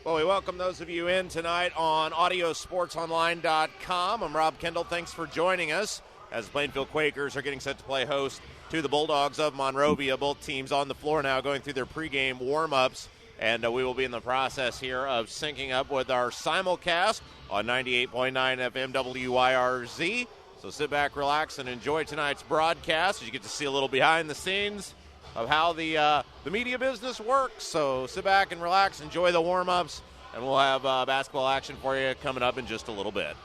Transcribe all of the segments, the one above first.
Well, we welcome those of you in tonight on audiosportsonline.com. I'm Rob Kendall. Thanks for joining us as Plainfield Quakers are getting set to play host to the Bulldogs of Monrovia. Both teams on the floor now going through their pregame warm-ups, and we will be in the process here of syncing up with our simulcast on 98.9 FM WYRZ. So sit back, relax, and enjoy tonight's broadcast as you get to see a little behind the scenes of how the media business works. So sit back and relax, enjoy the warm-ups, and we'll have basketball action for you coming up in just a little bit.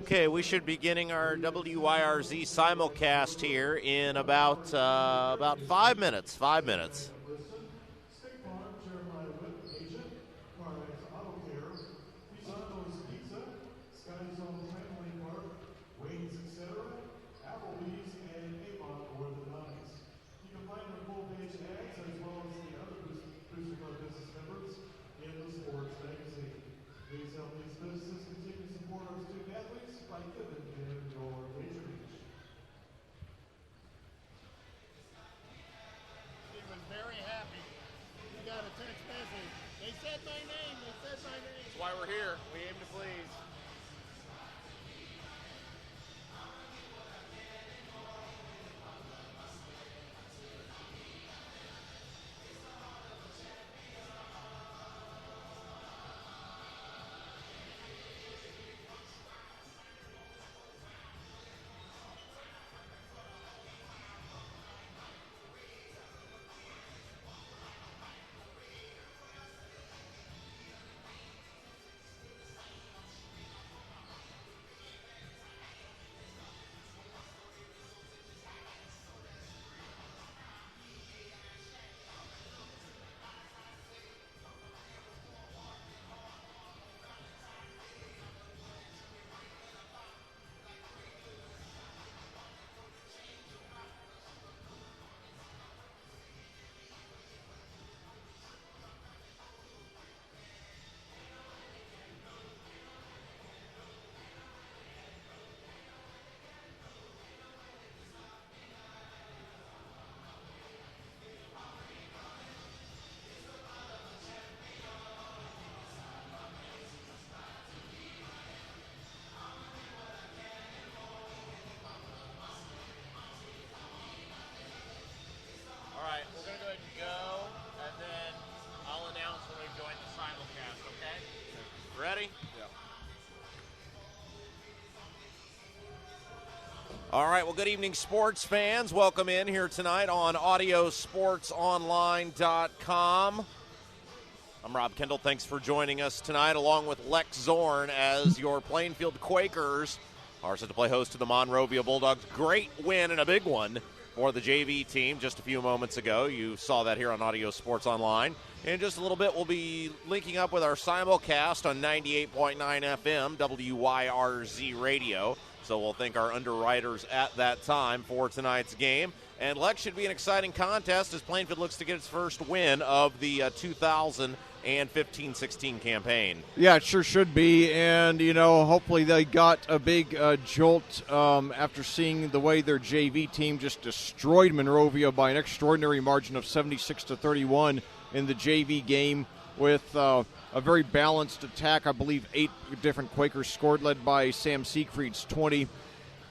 Okay, we should be beginning our WYRZ simulcast here in about 5 minutes. 5 minutes. That's why we're here. We aim to please. Ready? Yeah. All right, well, good evening, sports fans. Welcome in here tonight on AudioSportsOnline.com. I'm Rob Kendall. Thanks for joining us tonight, along with Lex Zorn, as your Plainfield Quakers are set to play host to the Monrovia Bulldogs. Great win, and a big one for the JV team just a few moments ago. You saw that here on Audio Sports Online. In just a little bit, we'll be linking up with our simulcast on 98.9 FM, WYRZ Radio. So we'll thank our underwriters at that time for tonight's game. And Lex, should be an exciting contest as Plainfield looks to get its first win of the 2015-16 campaign. Yeah, it sure should be. And, you know, hopefully they got a big jolt after seeing the way their JV team just destroyed Monrovia by an extraordinary margin of 76-31 in the JV game with a very balanced attack. I believe 8 different Quakers scored, led by Sam Siegfried's 20.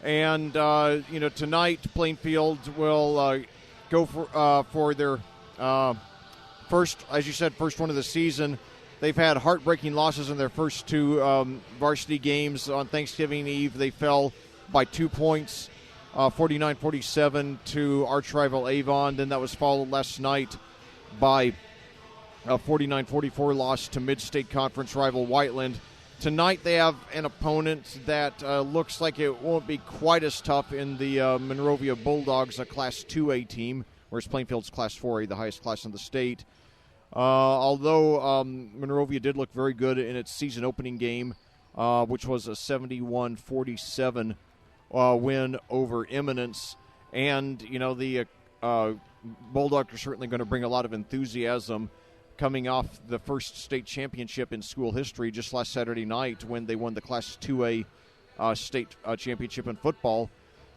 And, you know, tonight Plainfield will go for their first, as you said, first one of the season. They've had heartbreaking losses in their first 2 varsity games. On Thanksgiving Eve, they fell by 2 points, 49-47 to arch rival Avon. Then that was followed last night by a 49-44 loss to Mid-State Conference rival Whiteland. Tonight they have an opponent that looks like it won't be quite as tough in the Monrovia Bulldogs, a Class 2A team, whereas Plainfield's Class 4A, the highest class in the state. Although Monrovia did look very good in its season opening game, which was a 71-47 win over Eminence. And, you know, the Bulldogs are certainly going to bring a lot of enthusiasm coming off the first state championship in school history just last Saturday night when they won the Class 2A state championship in football.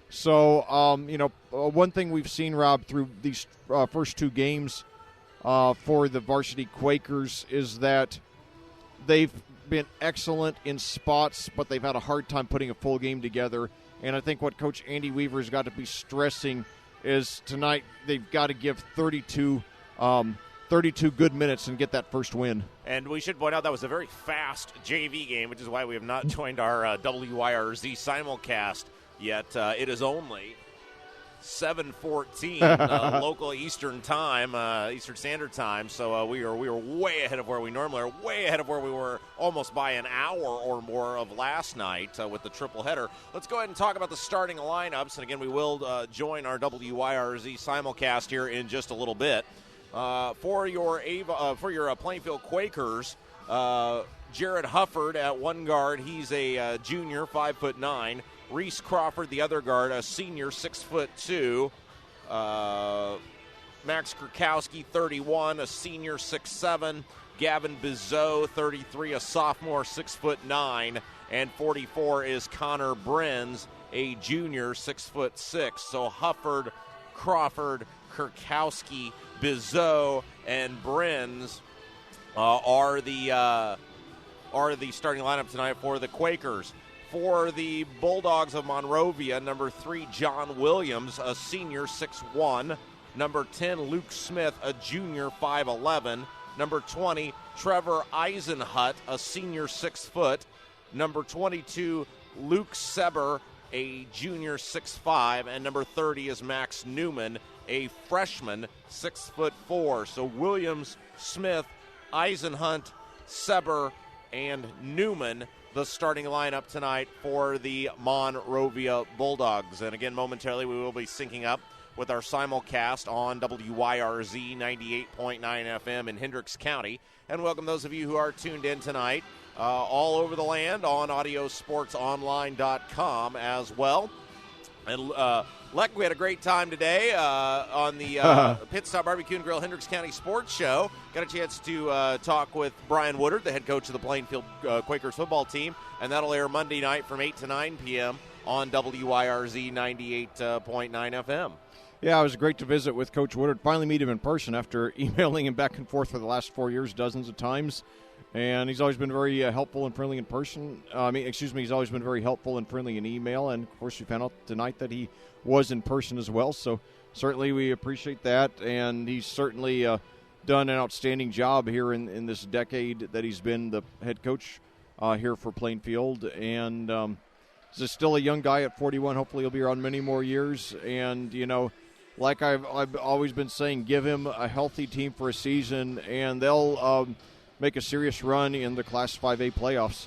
So, you know, one thing we've seen, Rob, through these first 2 games for the varsity Quakers is that they've been excellent in spots, but they've had a hard time putting a full game together. And I think what Coach Andy Weaver's got to be stressing is tonight they've got to give 32 good minutes and get that first win. And we should point out that was a very fast JV game, which is why we have not joined our WYRZ simulcast yet. It is only 7:14 local Eastern time, Eastern Standard Time. So we are way ahead of where we normally are, way ahead of where we were almost by an hour or more of last night with the triple header. Let's go ahead and talk about the starting lineups. And again, we will join our WYRZ simulcast here in just a little bit. For your Plainfield Quakers, Jared Hufford at one guard. He's a junior, 5'9". Reese Crawford, the other guard, a senior, 6'2". Max Krakowski, 31, a senior, 6'7". Gavin Bizot, 33, a sophomore, 6'9". And 44 is Connor Brenz, a junior, 6'6". So Hufford, Crawford, Krakowski, Bizot, and Brenz are the starting lineup tonight for the Quakers. For the Bulldogs of Monrovia, number 3, John Williams, a senior, 6'1". Number 10, Luke Smith, a junior, 5'11". Number 20, Trevor Eisenhut, a senior, 6 foot. Number 22, Luke Seber, a junior, 6'5". And number 30 is Max Newman, a freshman, 6'4". So Williams, Smith, Eisenhunt, Seber, and Newman, the starting lineup tonight for the Monrovia Bulldogs. And again, momentarily we will be syncing up with our simulcast on WYRZ 98.9 FM in Hendricks County. And welcome those of you who are tuned in tonight all over the land on AudioSportsOnline.com as well. And Leck, we had a great time today on the Pit Stop Barbecue and Grill Hendricks County Sports Show. Got a chance to talk with Brian Woodard, the head coach of the Plainfield Quakers football team, and that'll air Monday night from 8 to 9 p.m. on WYRZ 98.9 FM. Yeah, it was great to visit with Coach Woodard. Finally meet him in person after emailing him back and forth for the last 4 years dozens of times. And he's always been very helpful and friendly in person. He's always been very helpful and friendly in email. And, of course, we found out tonight that he was in person as well. So certainly we appreciate that. And he's certainly done an outstanding job here in this decade that he's been the head coach here for Plainfield. And he's still a young guy at 41. Hopefully he'll be around many more years. And, you know, like I've always been saying, give him a healthy team for a season, and they'll make a serious run in the Class 5A playoffs.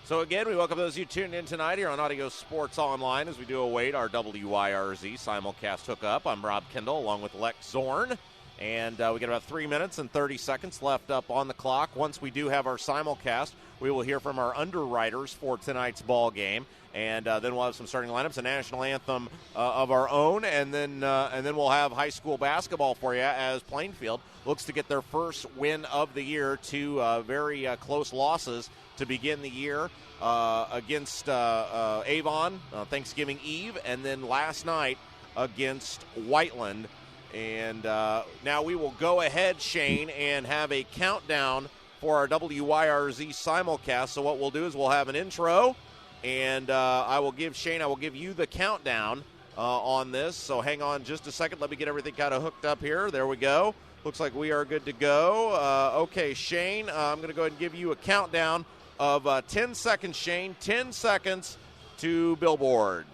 So again, we welcome those of you tuned in tonight here on Audio Sports Online as we do await our WYRZ simulcast hookup. I'm Rob Kendall along with Lex Zorn, and we got about 3 minutes and 30 seconds left up on the clock. Once we do have our simulcast, we will hear from our underwriters for tonight's ball game, and then we'll have some starting lineups, a national anthem of our own, and then we'll have high school basketball for you as Plainfield looks to get their first win of the year. Two very close losses to begin the year against Avon Thanksgiving Eve, and then last night against Whiteland. And now we will go ahead, Shane, and have a countdown for our WYRZ simulcast. So what we'll do is we'll have an intro, and I will give you the countdown on this. So hang on just a second. Let me get everything kind of hooked up here. There we go. Looks like we are good to go. Okay, Shane, I'm going to go ahead and give you a countdown of 10 seconds, Shane. 10 seconds to Billboard.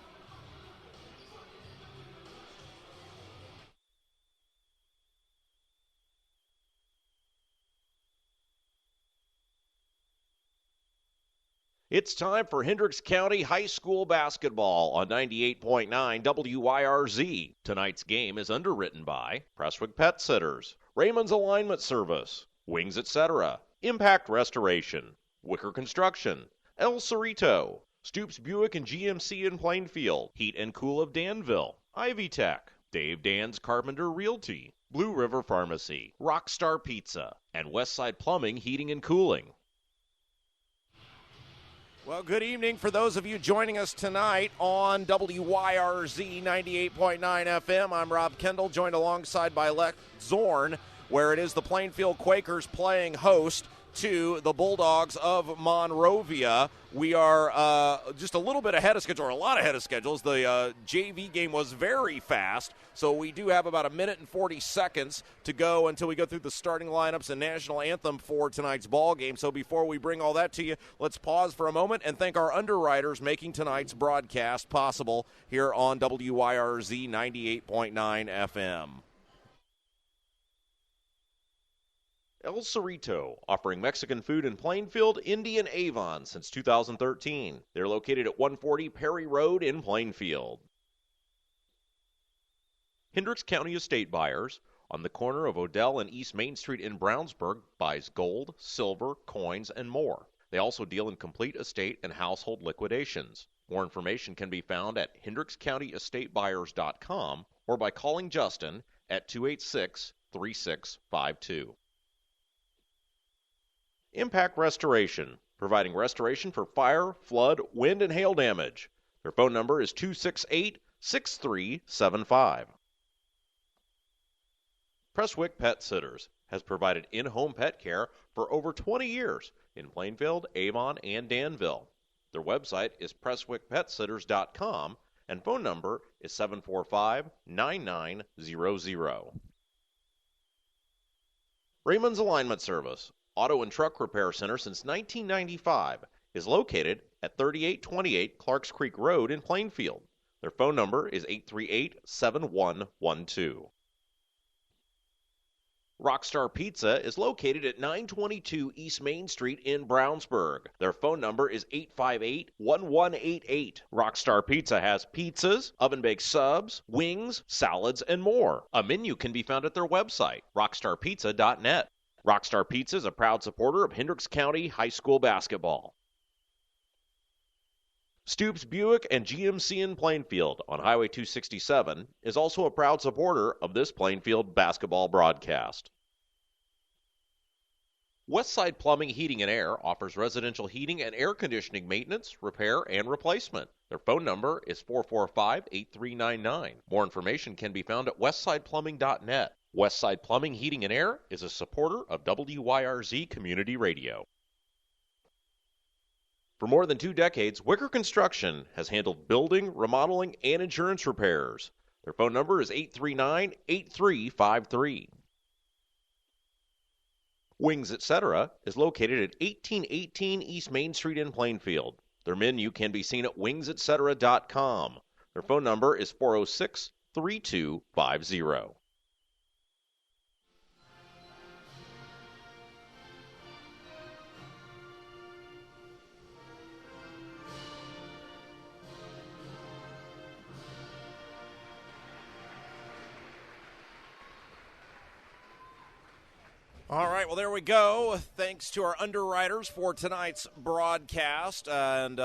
It's time for Hendricks County High School basketball on 98.9 WYRZ. Tonight's game is underwritten by Prestwick Pet Sitters, Raymond's Alignment Service, Wings Etc., Impact Restoration, Wicker Construction, El Cerrito, Stoops Buick and GMC in Plainfield, Heat and Cool of Danville, Ivy Tech, Dave Dan's Carpenter Realty, Blue River Pharmacy, Rockstar Pizza, and Westside Plumbing, Heating and Cooling. Well, good evening for those of you joining us tonight on WYRZ 98.9 FM. I'm Rob Kendall, joined alongside by Lex Zorn, where it is the Plainfield Quakers playing host to the Bulldogs of Monrovia. We are just a little bit ahead of schedule, or a lot ahead of schedules. The JV game was very fast, so we do have about 1 minute and 40 seconds to go until we go through the starting lineups and national anthem for tonight's ball game. So before we bring all that to you, let's pause for a moment and thank our underwriters making tonight's broadcast possible here on WYRZ 98.9 FM. El Cerrito, offering Mexican food in Plainfield, Indy, and Avon since 2013. They're located at 140 Perry Road in Plainfield. Hendricks County Estate Buyers, on the corner of Odell and East Main Street in Brownsburg, buys gold, silver, coins, and more. They also deal in complete estate and household liquidations. More information can be found at HendricksCountyEstateBuyers.com or by calling Justin at 286-3652. Impact Restoration, providing restoration for fire, flood, wind, and hail damage. Their phone number is 268-6375. Prestwick Pet Sitters has provided in-home pet care for over 20 years in Plainfield, Avon, and Danville. Their website is PrestwickPetSitters.com and phone number is 745-9900. Raymond's Alignment Service, auto and truck repair center since 1995, is located at 3828 Clarks Creek Road in Plainfield. Their phone number is 838-7112. Rockstar Pizza is located at 922 East Main Street in Brownsburg. Their phone number is 858-1188. Rockstar Pizza has pizzas, oven-baked subs, wings, salads, and more. A menu can be found at their website, rockstarpizza.net. Rockstar Pizza is a proud supporter of Hendricks County High School basketball. Stoops Buick and GMC in Plainfield on Highway 267 is also a proud supporter of this Plainfield basketball broadcast. Westside Plumbing, Heating, and Air offers residential heating and air conditioning maintenance, repair, and replacement. Their phone number is 445-8399. More information can be found at westsideplumbing.net. Westside Plumbing, Heating, and Air is a supporter of WYRZ Community Radio. For more than 2 decades, Wicker Construction has handled building, remodeling, and insurance repairs. Their phone number is 839-8353. Wings Etc. is located at 1818 East Main Street in Plainfield. Their menu can be seen at wingsetc.com. Their phone number is 406-3250. All right, well, there we go. Thanks to our underwriters for tonight's broadcast, and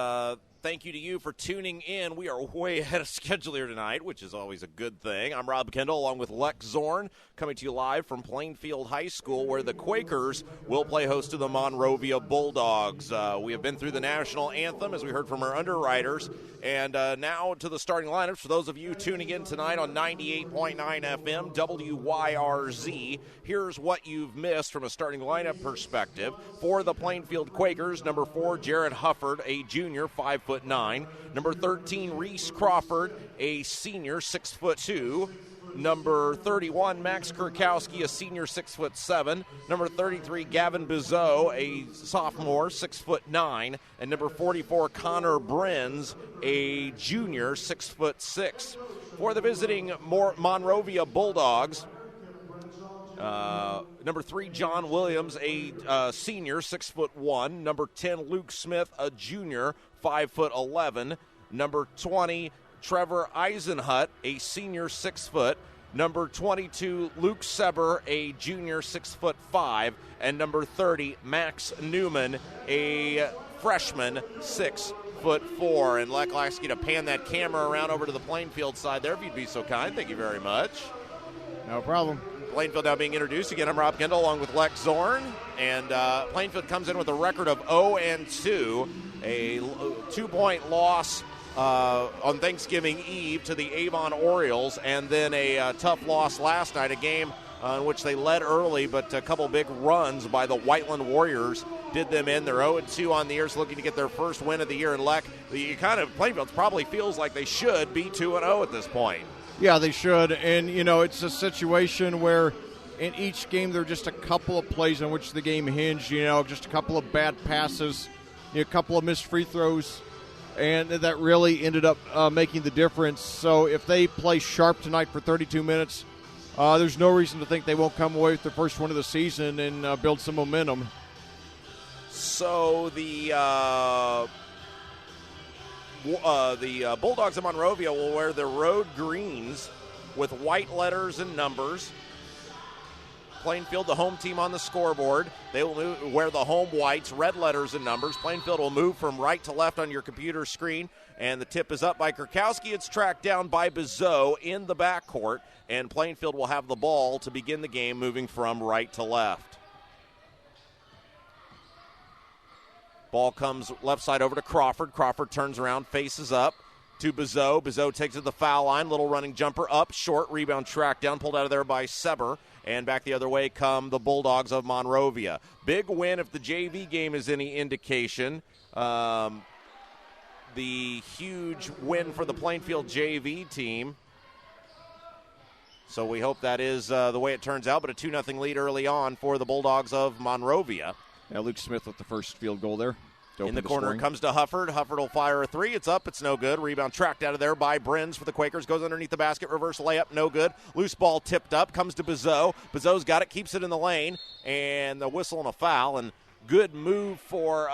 thank you to you for tuning in. We are way ahead of schedule here tonight, which is always a good thing. I'm Rob Kendall, along with Lex Zorn, coming to you live from Plainfield High School, where the Quakers will play host to the Monrovia Bulldogs. We have been through the national anthem, as we heard from our underwriters, and now to the starting lineups. For those of you tuning in tonight on 98.9 FM, WYRZ, here's what you've missed from a starting lineup perspective. For the Plainfield Quakers, number 4, Jared Hufford, a junior, 5'9". Number 13, Reese Crawford, a senior, 6'2". Number 31, Max Kurkowski, a senior, 6'7". Number 33, Gavin Bizot, a sophomore, 6'9". And number 44, Connor Brenz, a junior, 6'6". For the visiting Monrovia Bulldogs, number 3, John Williams, a senior, 6'1". Number 10, Luke Smith, a junior, 5'11". Number 20, Trevor Eisenhut, a senior, 6 foot. Number 22, Luke Seber, a junior, 6'5". And number 30, Max Newman, a freshman, 6'4". And I'd like you to pan that camera around over to the Plainfield side there, if you'd be so kind. Thank you very much. No problem. Plainfield now being introduced. Again, I'm Rob Kendall along with Lex Zorn. And Plainfield comes in with a record of 0-2, a 2-point loss on Thanksgiving Eve to the Avon Orioles, and then a tough loss last night, a game in which they led early, but a couple big runs by the Whiteland Warriors did them in. They're 0-2 on the year, so looking to get their first win of the year. And Plainfield probably feels like they should be 2-0 at this point. Yeah, they should. And, it's a situation where in each game there are just a couple of plays on which the game hinged, just a couple of bad passes, a couple of missed free throws, and that really ended up making the difference. So if they play sharp tonight for 32 minutes, there's no reason to think they won't come away with the first one of the season and build some momentum. So the Bulldogs of Monrovia will wear their road greens with white letters and numbers. Plainfield, the home team on the scoreboard. They will wear the home whites, red letters and numbers. Plainfield will move from right to left on your computer screen, and the tip is up by Kurkowski. It's tracked down by Bizot in the backcourt, and Plainfield will have the ball to begin the game, moving from right to left. Ball comes left side over to Crawford. Crawford turns around, faces up to Bizot. Bizot takes it to the foul line. Little running jumper up, short, rebound tracked down, pulled out of there by Seber. And back the other way come the Bulldogs of Monrovia. Big win if the JV game is any indication. The huge win for the Plainfield JV team. So we hope that is the way it turns out. But a 2-0 lead early on for the Bulldogs of Monrovia. Yeah, Luke Smith with the first field goal there. In the corner, it comes to Hufford. Hufford will fire a three. It's up. It's no good. Rebound tracked out of there by Brins for the Quakers. Goes underneath the basket. Reverse layup. No good. Loose ball tipped up. Comes to Bizot. Bizot's got it. Keeps it in the lane. And the whistle and a foul. And good move for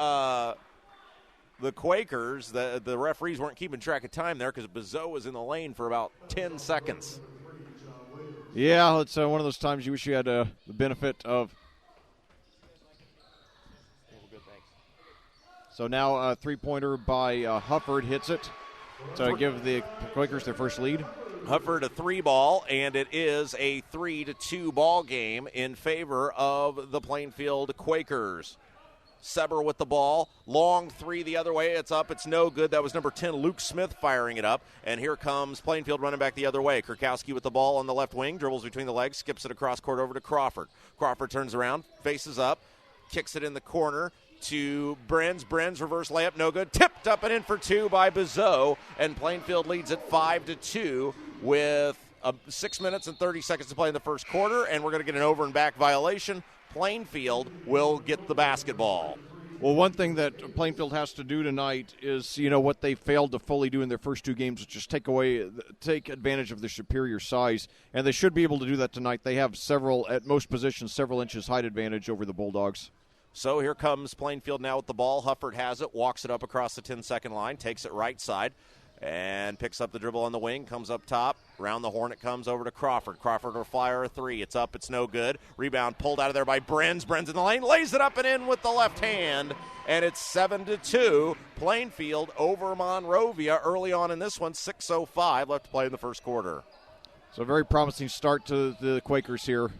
the Quakers. The referees weren't keeping track of time there because Bizot was in the lane for about 10 seconds. Yeah, it's one of those times you wish you had the benefit of. So now a three-pointer by Hufford hits it to give the Quakers their first lead. Hufford a three ball, and it is a 3-2 ball game in favor of the Plainfield Quakers. Seber with the ball. Long three the other way. It's up. It's no good. That was number 10, Luke Smith, firing it up. And here comes Plainfield running back the other way. Kurkowski with the ball on the left wing. Dribbles between the legs. Skips it across court over to Crawford. Crawford turns around. Faces up. Kicks it in the corner to Brins. Brins reverse layup, no good. Tipped up and in for two by Bizot, and Plainfield leads at 5-2 with 6 minutes and 30 seconds to play in the first quarter, and we're going to get an over and back violation. Plainfield will get the basketball. Well, one thing that Plainfield has to do tonight is, what they failed to fully do in their first two games, which is take advantage of their superior size, and they should be able to do that tonight. They have at most positions, several inches height advantage over the Bulldogs. So here comes Plainfield now with the ball. Hufford has it, walks it up across the 10-second line, takes it right side, and picks up the dribble on the wing, comes up top. Round the horn it comes over to Crawford. Crawford will fire a three. It's up, it's no good. Rebound pulled out of there by Brins. Brins in the lane, lays it up and in with the left hand, and it's 7-2. Plainfield over Monrovia early on in this one. 6:05 left to play in the first quarter. So a very promising start to the Quakers here.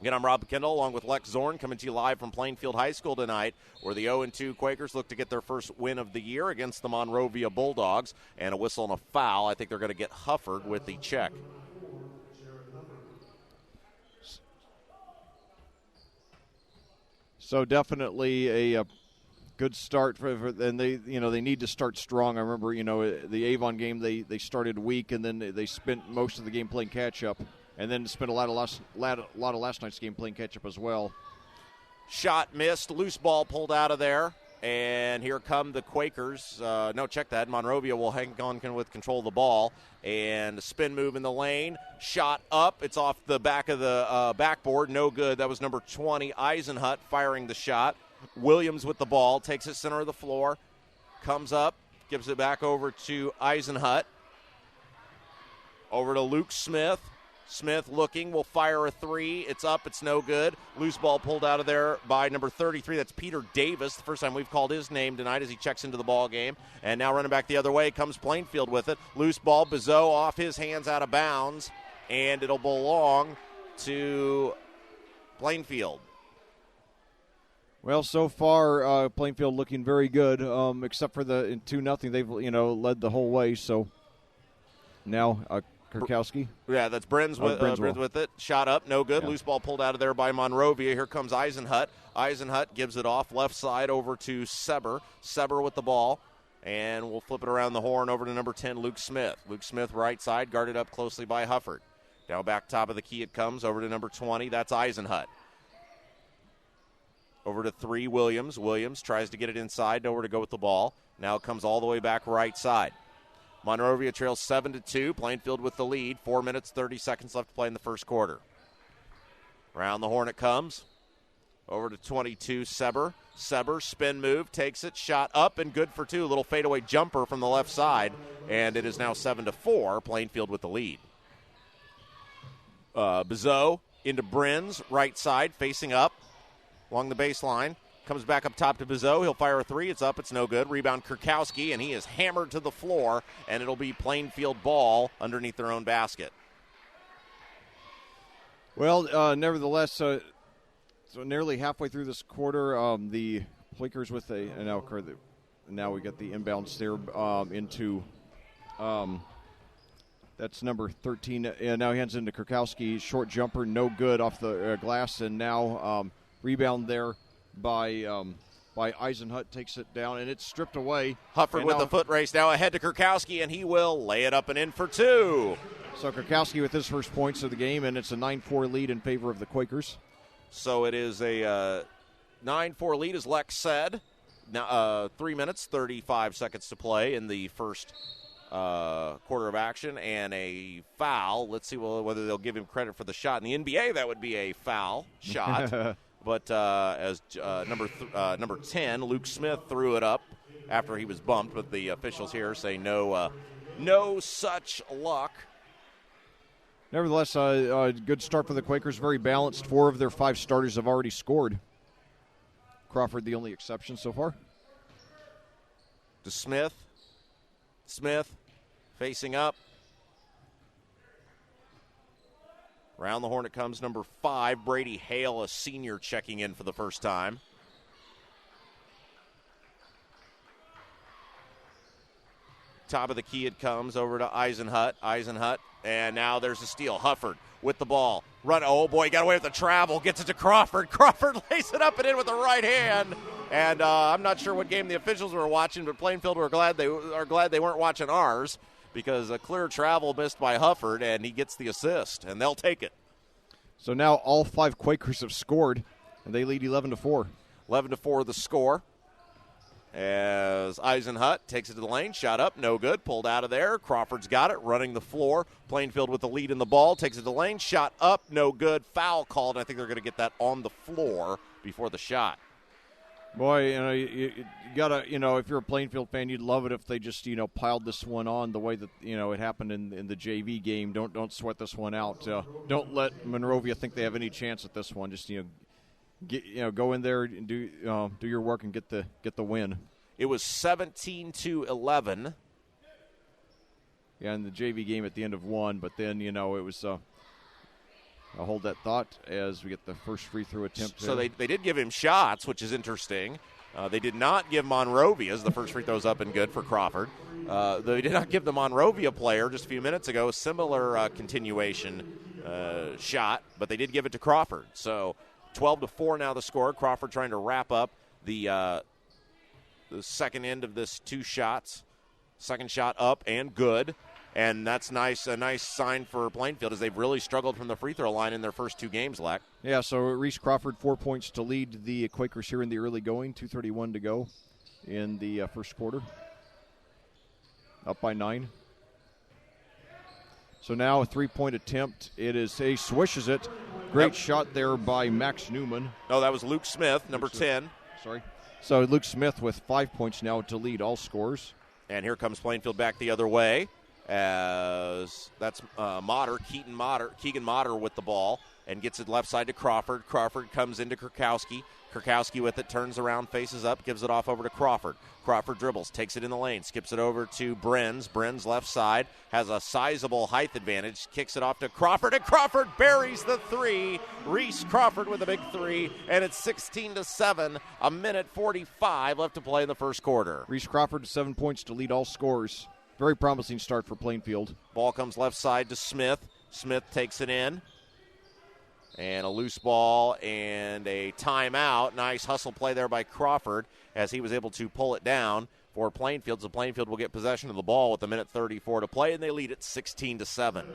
Again, I'm Rob Kendall along with Lex Zorn coming to you live from Plainfield High School tonight, where the 0-2 Quakers look to get their first win of the year against the Monrovia Bulldogs. And a whistle and a foul. I think they're going to get Hufford with the check. So definitely a good start and they need to start strong. I remember the Avon game they started weak and then they spent most of the game playing catch up. And then spent a lot of last night's game playing catch-up as well. Shot missed. Loose ball pulled out of there. And here come the Quakers. Check that. Monrovia will hang on with control of the ball. And a spin move in the lane. Shot up. It's off the back of the backboard. No good. That was number 20, Eisenhut, firing the shot. Williams with the ball. Takes it center of the floor. Comes up. Gives it back over to Eisenhut. Over to Luke Smith. Smith looking, will fire a three. It's up, it's no good. Loose ball pulled out of there by number 33. That's Peter Davis. The first time we've called his name tonight as he checks into the ball game. And now running back the other way comes Plainfield with it. Loose ball, Bizot off his hands out of bounds. And it'll belong to Plainfield. Well, so far, Plainfield looking very good, except for the 2-0. They've, led the whole way. So now Kurkowski. Yeah, that's Brins with it. Shot up, no good. Yeah. Loose ball pulled out of there by Monrovia. Here comes Eisenhut. Eisenhut gives it off left side over to Seber. Seber with the ball. And we'll flip it around the horn over to number 10, Luke Smith. Luke Smith right side, guarded up closely by Hufford. Now back top of the key it comes over to number 20. That's Eisenhut. Over to 3, Williams. Williams tries to get it inside, nowhere to go with the ball. Now it comes all the way back right side. Monrovia trails 7-2. Plainfield with the lead. 4 minutes, 30 seconds left to play in the first quarter. Round the horn it comes. Over to 22, Seber. Seber, spin move, takes it, shot up and good for 2. Little fadeaway jumper from the left side. And it is now 7-4. Plainfield with the lead. Bizot into Brins, right side, facing up along the baseline. Comes back up top to Bizot. He'll fire a 3. It's up. It's no good. Rebound Kurkowski, and he is hammered to the floor, and it'll be Plainfield ball underneath their own basket. Well, nevertheless, so nearly halfway through this quarter, the Quakers with now we get the inbounds there into that's number 13. And now he hands into Kurkowski. Short jumper, no good off the glass, and now rebound there by Eisenhut, takes it down, and it's stripped away. Hufford with the foot race now ahead to Kurkowski, and he will lay it up and in for 2. So Kurkowski with his first points of the game, and it's a 9-4 lead in favor of the Quakers. So it is a 9-4 lead, as Lex said. Now 3 minutes, 35 seconds to play in the first quarter of action, and a foul. Let's see whether they'll give him credit for the shot. In the NBA, that would be a foul shot. But as number 10, Luke Smith, threw it up after he was bumped, but the officials here say no such luck. Nevertheless, a good start for the Quakers. Very balanced. 4 of their 5 starters have already scored. Crawford the only exception so far. To Smith. Smith facing up. Round the horn it comes, number 5, Brady Hale, a senior, checking in for the first time. Top of the key it comes over to Eisenhut. Eisenhut, and now there's a steal. Hufford with the ball. Run, oh boy, got away with the travel. Gets it to Crawford. Crawford lays it up and in with the right hand. And I'm not sure what game the officials were watching, but Plainfield are glad they weren't watching ours, because a clear travel missed by Hufford, and he gets the assist, and they'll take it. So now all 5 Quakers have scored, and they lead 11-4. 11-4 the score. As Eisenhut takes it to the lane, shot up, no good, pulled out of there. Crawford's got it, running the floor. Plainfield with the lead in the ball, takes it to the lane, shot up, no good, foul called, and I think they're going to get that on the floor before the shot. Boy, you gotta, if you're a Plainfield fan, you'd love it if they just, piled this one on the way that, it happened in the JV game. Don't sweat this one out. Don't let Monrovia think they have any chance at this one. Just, go in there and do your work and get the win. It was 17-11. Yeah, in the JV game at the end of 1, but then, it was I'll hold that thought as we get the first free throw attempt. So they did give him shots, which is interesting. They did not give Monrovia's. The first free throw's up and good for Crawford. They did not give the Monrovia player just a few minutes ago a similar continuation shot, but they did give it to Crawford. So 12-4 now the score. Crawford trying to wrap up the second end of this 2 shots. Second shot up and good. And that's nice. A nice sign for Plainfield, as they've really struggled from the free throw line in their first 2 games, Leck. Yeah, so Reese Crawford, 4 points to lead the Quakers here in the early going. 2:31 to go in the first quarter. Up by 9. So now a 3-point attempt. It is he swishes it. Great shot there by Max Newman. No, that was Luke Smith, number 10. Sorry. So Luke Smith with 5 points now to lead all scores. And here comes Plainfield back the other way. As that's Keegan Motter with the ball and gets it left side to Crawford. Crawford comes into Kurkowski. Kurkowski with it, turns around, faces up, gives it off over to Crawford. Crawford dribbles, takes it in the lane, skips it over to Brins. Brins left side, has a sizable height advantage, kicks it off to Crawford, and Crawford buries the 3. Reese Crawford with a big 3, and it's 16-7, a minute 45 left to play in the first quarter. Reese Crawford, 7 points to lead all scores. very promising start for Plainfield. Ball comes left side to Smith. Smith takes it in. And a loose ball and a timeout. Nice hustle play there by Crawford as he was able to pull it down for Plainfield. So Plainfield will get possession of the ball with 1:34 to play, and they lead it 16-7.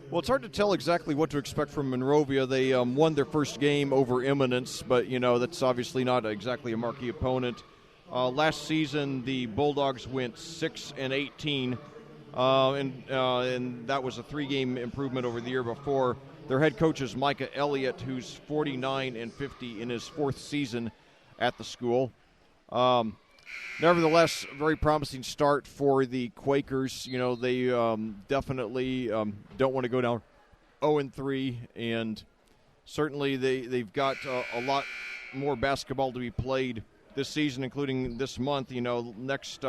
Well, it's hard to tell exactly what to expect from Monrovia. They won their first game over Eminence, but, that's obviously not exactly a marquee opponent. Last season, the Bulldogs went 6-18, and that was a 3-game improvement over the year before. Their head coach is Micah Elliott, who's 49-50 in his 4th season at the school. Nevertheless, very promising start for the Quakers. They definitely don't want to go down 0-3, and certainly they've got a lot more basketball to be played this season, including this month. Next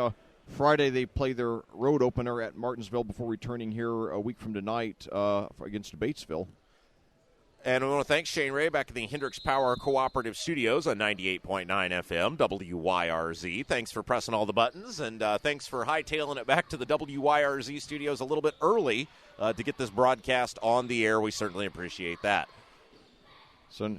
Friday they play their road opener at Martinsville before returning here a week from tonight against Batesville. And we want to thank Shane Ray back at the Hendricks Power Cooperative Studios on 98.9 FM, WYRZ. Thanks for pressing all the buttons, and thanks for hightailing it back to the WYRZ studios a little bit early to get this broadcast on the air. We certainly appreciate that. So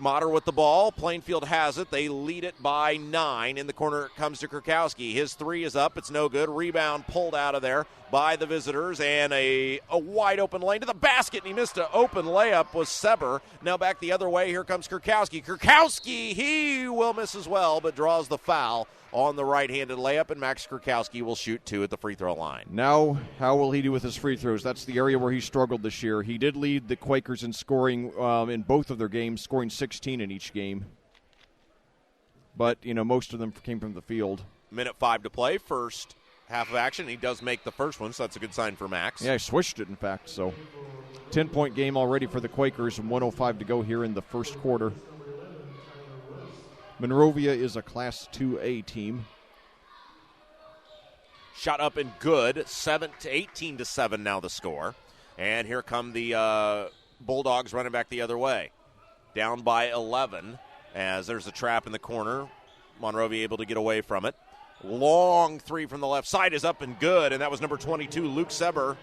Motter with the ball. Plainfield has it. They lead it by 9. In the corner it comes to Kurkowski. His 3 is up. It's no good. Rebound pulled out of there by the visitors, and a wide open lane to the basket, and he missed an open layup with Seber. Now back the other way. Here comes Kurkowski. Kurkowski, he will miss as well, but draws the foul on the right-handed layup, and Max Kurkowski will shoot 2 at the free throw line. Now, how will he do with his free throws? That's the area where he struggled this year. He did lead the Quakers in scoring in both of their games, scoring 16 in each game. But, most of them came from the field. 1:05 to play, first half of action. He does make the first one, so that's a good sign for Max. Yeah, he switched it, in fact. So 10-point game already for the Quakers and 1:05 to go here in the first quarter. Monrovia is a Class 2A team. Shot up and good. 18-7 now the score. And here come the Bulldogs running back the other way. Down by 11 as there's a trap in the corner. Monrovia able to get away from it. Long 3 from the left side is up and good, and that was number 22, Luke Seber.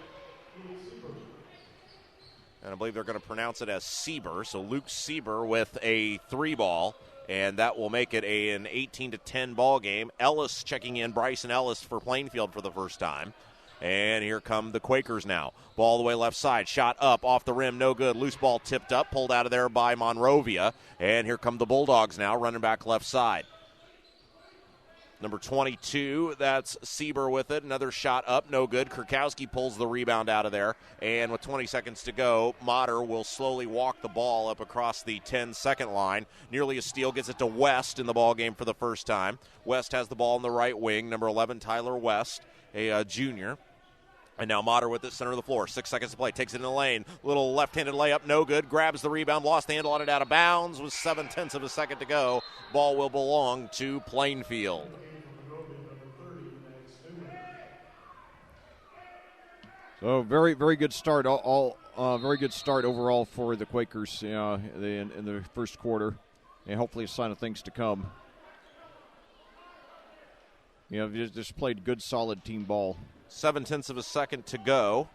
And I believe they're going to pronounce it as Sieber. So Luke Sieber with a 3 ball, and that will make it an 18-10 ball game. Ellis checking in, Bryson Ellis for Plainfield for the first time. And here come the Quakers now. Ball the way left side. Shot up, off the rim, no good. Loose ball tipped up, pulled out of there by Monrovia. And here come the Bulldogs now, running back left side. Number 22, that's Sieber with it. Another shot up, no good. Kurkowski pulls the rebound out of there. And with 20 seconds to go, Motter will slowly walk the ball up across the 10-second line. Nearly a steal, gets it to West in the ball game for the first time. West has the ball in the right wing. Number 11, Tyler West, a junior. And now Motter with it, center of the floor. 6 seconds to play. Takes it in the lane. Little left-handed layup, no good. Grabs the rebound, lost the handle on it, out of bounds with 7/10 of a second to go. Ball will belong to Plainfield. So very, very good start. Very good start overall for the Quakers in the first quarter, and hopefully a sign of things to come. Just played good, solid team ball. 7/10 of a second to go.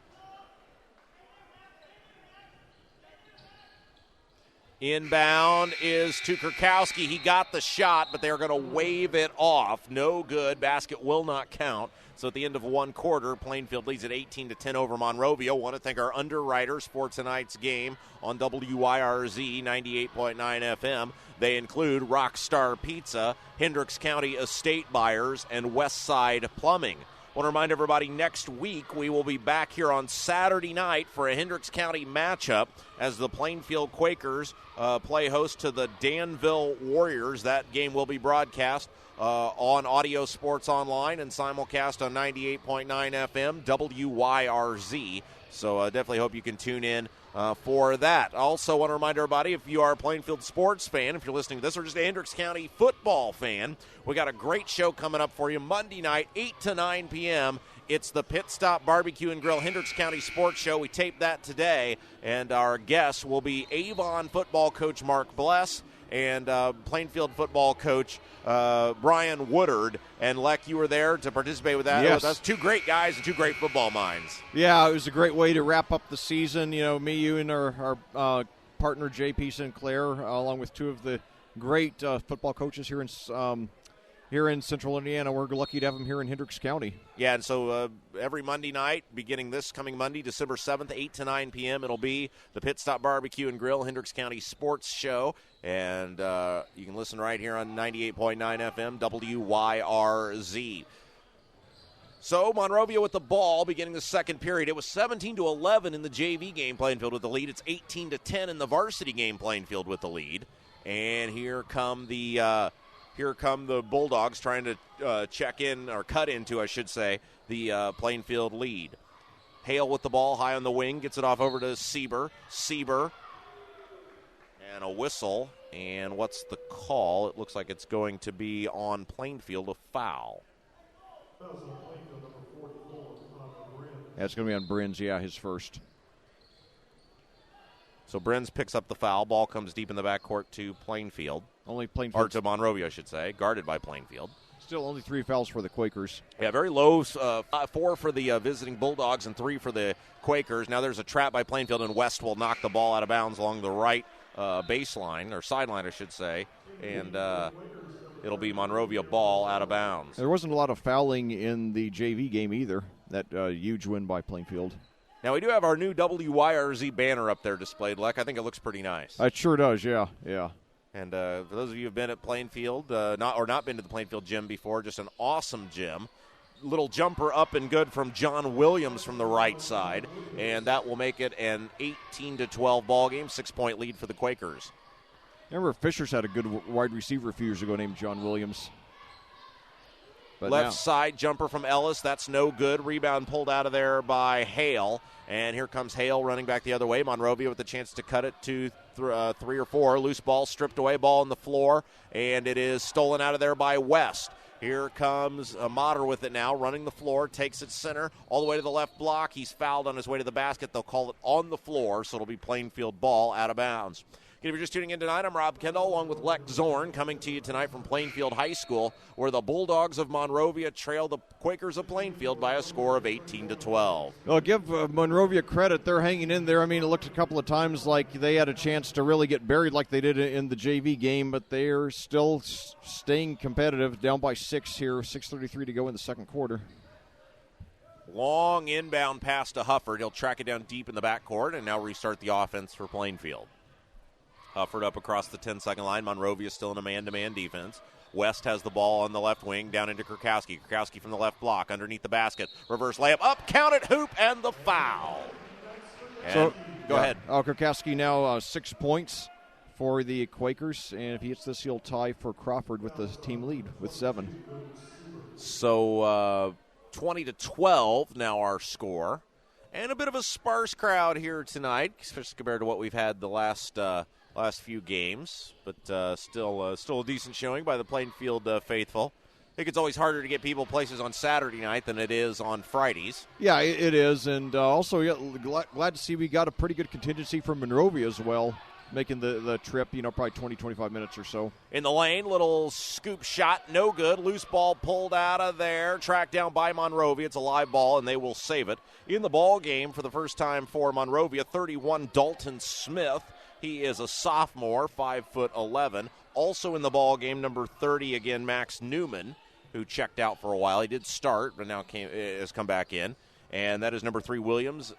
Inbound is to Kurkowski. He got the shot, but they're going to wave it off. No good. Basket will not count. So at the end of one quarter, Plainfield leads at 18-10 over Monrovia. I want to thank our underwriters for tonight's game on WYRZ 98.9 FM. They include Rockstar Pizza, Hendricks County Estate Buyers, and Westside Plumbing. I want to remind everybody, next week we will be back here on Saturday night for a Hendricks County matchup as the Plainfield Quakers play host to the Danville Warriors. That game will be broadcast on Audio Sports Online and simulcast on 98.9 FM WYRZ. So definitely hope you can tune in for that. Also want to remind everybody, if you are a Plainfield sports fan, if you're listening to this, or just a Hendricks County football fan, we got a great show coming up for you Monday night, 8 to 9 p.m. It's the Pit Stop Barbecue and Grill Hendricks County Sports Show. We taped that today, and our guest will be Avon football coach Mark Bless and Plainfield football coach Brian Woodard. And, Leck, you were there to participate with that. Yes. That's two great guys and two great football minds. Yeah, it was a great way to wrap up the season. Me, you, and our partner J.P. Sinclair, along with two of the great football coaches here in Central Indiana. We're lucky to have them here in Hendricks County. Yeah, and so every Monday night, beginning this coming Monday, December 7th, 8 to 9 p.m., it'll be the Pit Stop Barbecue and Grill Hendricks County Sports Show. And you can listen right here on 98.9 FM, WYRZ. So Monrovia with the ball beginning the second period. It was 17-11 in the JV game, Plainfield with the lead. It's 18-10 in the varsity game, Plainfield with the lead. And here come the Bulldogs trying to check in, or cut into, I should say, the Plainfield lead. Hale with the ball, high on the wing, gets it off over to Sieber. Sieber, and a whistle. And what's the call? It looks like it's going to be on Plainfield, a foul. Yeah, it's going to be on Brins, his first. So Brins picks up the foul. Ball comes deep in the backcourt to Plainfield. Only Plainfield. Or to Monrovia, I should say, guarded by Plainfield. Still only 3 fouls for the Quakers. Yeah, very low. 4 for the visiting Bulldogs and 3 for the Quakers. Now there's a trap by Plainfield, and West will knock the ball out of bounds along the right baseline, or sideline, I should say. And it'll be Monrovia ball out of bounds. There wasn't a lot of fouling in the JV game either. That huge win by Plainfield. Now, we do have our new WYRZ banner up there displayed, Leck. I think it looks pretty nice. It sure does, yeah. And for those of you who have been at Plainfield, not been to the Plainfield gym before, just an awesome gym. Little jumper up and good from John Williams from the right side, and that will make it an 18-12 ball game, 6-point lead for the Quakers. Remember, Fishers had a good wide receiver a few years ago named John Williams. But left side jumper from Ellis, that's no good. Rebound pulled out of there by Hale. And here comes Hale running back the other way. Monrovia with the chance to cut it to 3 or 4. Loose ball, stripped away, ball on the floor. And it is stolen out of there by West. Here comes Motter with it now, running the floor, takes it center, all the way to the left block. He's fouled on his way to the basket. They'll call it on the floor, so it'll be Plainfield ball out of bounds. If you're just tuning in tonight, I'm Rob Kendall along with Leck Zorn coming to you tonight from Plainfield High School, where the Bulldogs of Monrovia trail the Quakers of Plainfield by a score of 18-12. Well, give Monrovia credit. They're hanging in there. I mean, it looked a couple of times like they had a chance to really get buried like they did in the JV game, but they're still staying competitive, down by 6 here, 6:33 to go in the second quarter. Long inbound pass to Hufford. He'll track it down deep in the backcourt and now restart the offense for Plainfield. Hufford up across the 10-second line. Monrovia still in a man-to-man defense. West has the ball on the left wing, down into Kurkowski. Kurkowski from the left block, underneath the basket. Reverse layup, up, count it, hoop, and the foul. And go ahead. Kurkowski now 6 points for the Quakers, and if he hits this, he'll tie for Crawford with the team lead with 7. So 20-12 now our score. And a bit of a sparse crowd here tonight, especially compared to what we've had the last few games, but still a decent showing by the Plainfield faithful. I think it's always harder to get people places on Saturday night than it is on Fridays. Yeah, it is, and also glad to see we got a pretty good contingency from Monrovia as well, making the trip, probably 20, 25 minutes or so. In the lane, little scoop shot, no good. Loose ball pulled out of there, tracked down by Monrovia. It's a live ball, and they will save it. In the ball game for the first time for Monrovia, 31, Dalton Smith. He is a sophomore, 5'11". Also in the ball game, number 30 again, Max Newman, who checked out for a while. He did start, but now has come back in. And that is number 3, Williams.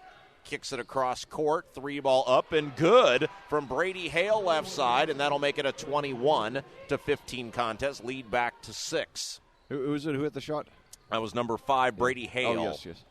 Kicks it across court, 3-ball up and good from Brady Hale left side, and that'll make it a 21-15 contest. Lead back to 6. Who is it? Who hit the shot? That was number 5, Brady Hale. Oh, yes.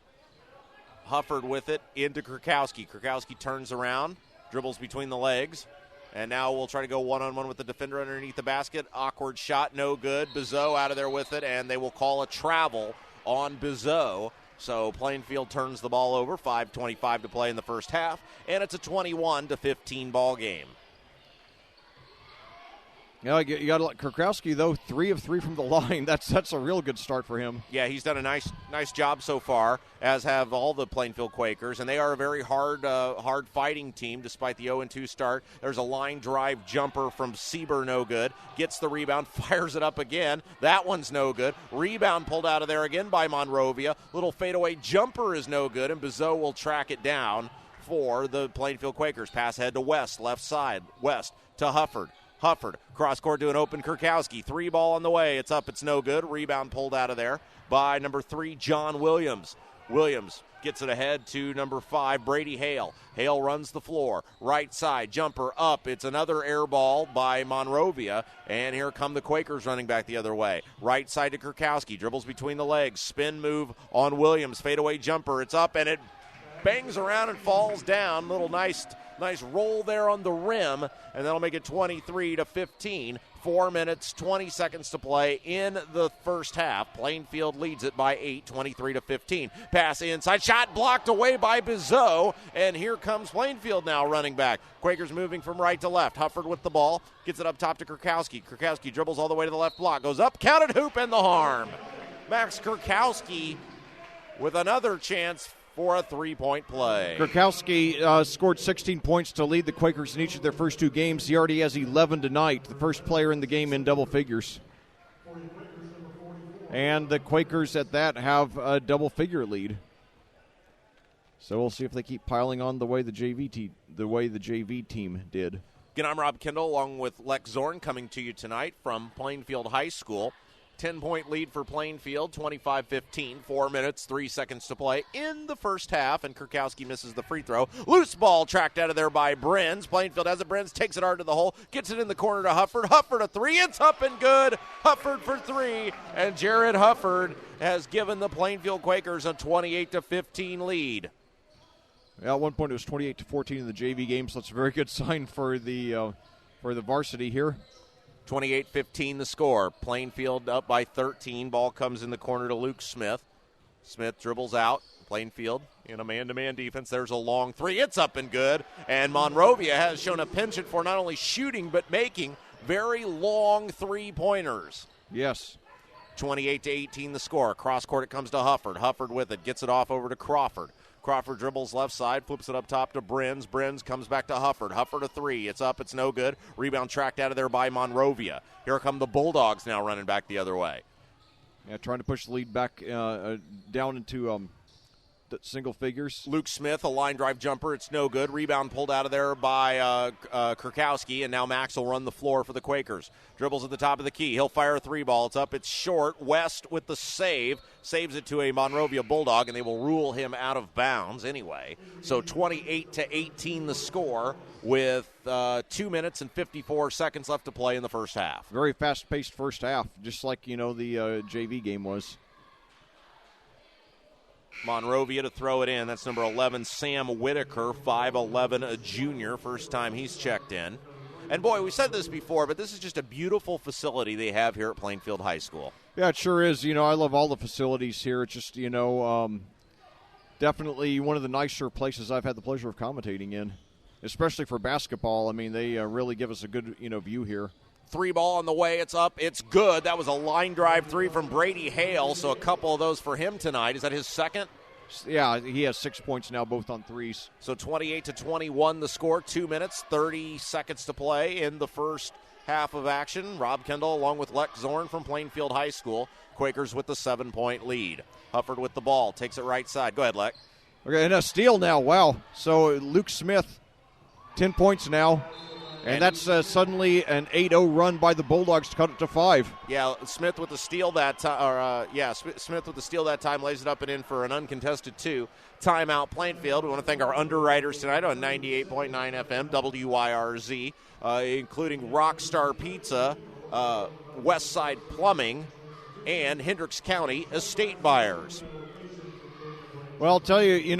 Hufford with it into Kurkowski. Kurkowski turns around. Dribbles between the legs, and now we'll try to go one-on-one with the defender underneath the basket. Awkward shot, no good. Bizot out of there with it, and they will call a travel on Bizot. So Plainfield turns the ball over, 5:25 to play in the first half, and it's a 21-15 ball game. Yeah, you got to let Kurkowski, though, 3 of 3 from the line. That's a real good start for him. Yeah, he's done a nice job so far, as have all the Plainfield Quakers, and they are a very hard fighting team despite the 0-2 start. There's a line drive jumper from Sieber, no good. Gets the rebound, fires it up again. That one's no good. Rebound pulled out of there again by Monrovia. Little fadeaway jumper is no good, and Bizot will track it down for the Plainfield Quakers. Pass ahead to West, left side. West to Hufford. Hufford, cross court to an open Kurkowski. 3 ball on the way. It's up. It's no good. Rebound pulled out of there by number 3, John Williams. Williams gets it ahead to number 5, Brady Hale. Hale runs the floor. Right side, jumper up. It's another air ball by Monrovia. And here come the Quakers running back the other way. Right side to Kurkowski. Dribbles between the legs. Spin move on Williams. Fadeaway jumper. It's up and it bangs around and falls down. Little nice roll there on the rim, and that'll make it 23-15. 4 minutes, 20 seconds to play in the first half. Plainfield leads it by 8, 23-15. Pass inside, shot blocked away by Bizot, and here comes Plainfield now running back. Quakers moving from right to left. Hufford with the ball, gets it up top to Kurkowski. Kurkowski dribbles all the way to the left block, goes up, counted hoop, and the harm. Max Kurkowski with another chance for a 3-point play. Kurkowski scored 16 points to lead the Quakers in each of their first 2 games. He already has 11 tonight, the first player in the game in double figures. And the Quakers at that have a double-figure lead. So we'll see if they keep piling on the way the JV team did. Again, I'm Rob Kendall along with Lex Zorn coming to you tonight from Plainfield High School. 10-point lead for Plainfield, 25-15, 4 minutes, 3 seconds to play in the first half, and Kurkowski misses the free throw. Loose ball tracked out of there by Brenz. Plainfield has it. Brenz takes it hard to the hole, gets it in the corner to Hufford. Hufford a 3, it's up and good. Hufford for 3, and Jared Hufford has given the Plainfield Quakers a 28-15 lead. Yeah, at one point it was 28-14 in the JV game, so that's a very good sign for the varsity here. 28-15 the score. Plainfield up by 13. Ball comes in the corner to Luke Smith. Smith dribbles out. Plainfield in a man-to-man defense. There's a long 3. It's up and good. And Monrovia has shown a penchant for not only shooting but making very long 3-pointers. Yes. 28-18 the score. Cross court it comes to Hufford. Hufford with it. Gets it off over to Crawford. Crawford dribbles left side, flips it up top to Brenz. Brenz comes back to Hufford. Hufford a 3. It's up. It's no good. Rebound tracked out of there by Monrovia. Here come the Bulldogs now running back the other way. Yeah, trying to push the lead back down into single figures. Luke Smith, a line drive jumper. It's no good. Rebound pulled out of there by Kurkowski, and now Max will run the floor for the Quakers. Dribbles at the top of the key. He'll fire a 3 ball. It's up. It's short. West with the save. Saves it to a Monrovia Bulldog, and they will rule him out of bounds anyway. So 28-18 the score with 2 minutes and 54 seconds left to play in the first half. Very fast-paced first half, just like, the JV game was. Monrovia to throw it in. That's number 11, Sam Whitaker, 5'11", a junior. First time he's checked in. And, boy, we said this before, but this is just a beautiful facility they have here at Plainfield High School. Yeah, it sure is. I love all the facilities here. It's just, definitely one of the nicer places I've had the pleasure of commentating in, especially for basketball. I mean, they really give us a good, view here. 3 ball on the way. It's up. It's good. That was a line drive 3 from Brady Hale, so a couple of those for him tonight. Is that his second? Yeah, he has 6 points now, both on 3s. So 28-21 the score. 2 minutes, 30 seconds to play in the first half of action. Rob Kendall along with Lex Zorn from Plainfield High School. Quakers with the 7-point lead. Hufford with the ball. Takes it right side. Go ahead, Lex. Okay, and a steal now. Wow. So Luke Smith, 10 points now. And that's suddenly an 8-0 run by the Bulldogs to cut it to 5. Yeah, Smith with the steal that time. Smith with the steal that time, lays it up and in for an uncontested 2. Timeout Plainfield. We want to thank our underwriters tonight on 98.9 FM WYRZ, including Rockstar Pizza, Westside Plumbing, and Hendricks County Estate Buyers. Well, I'll tell you,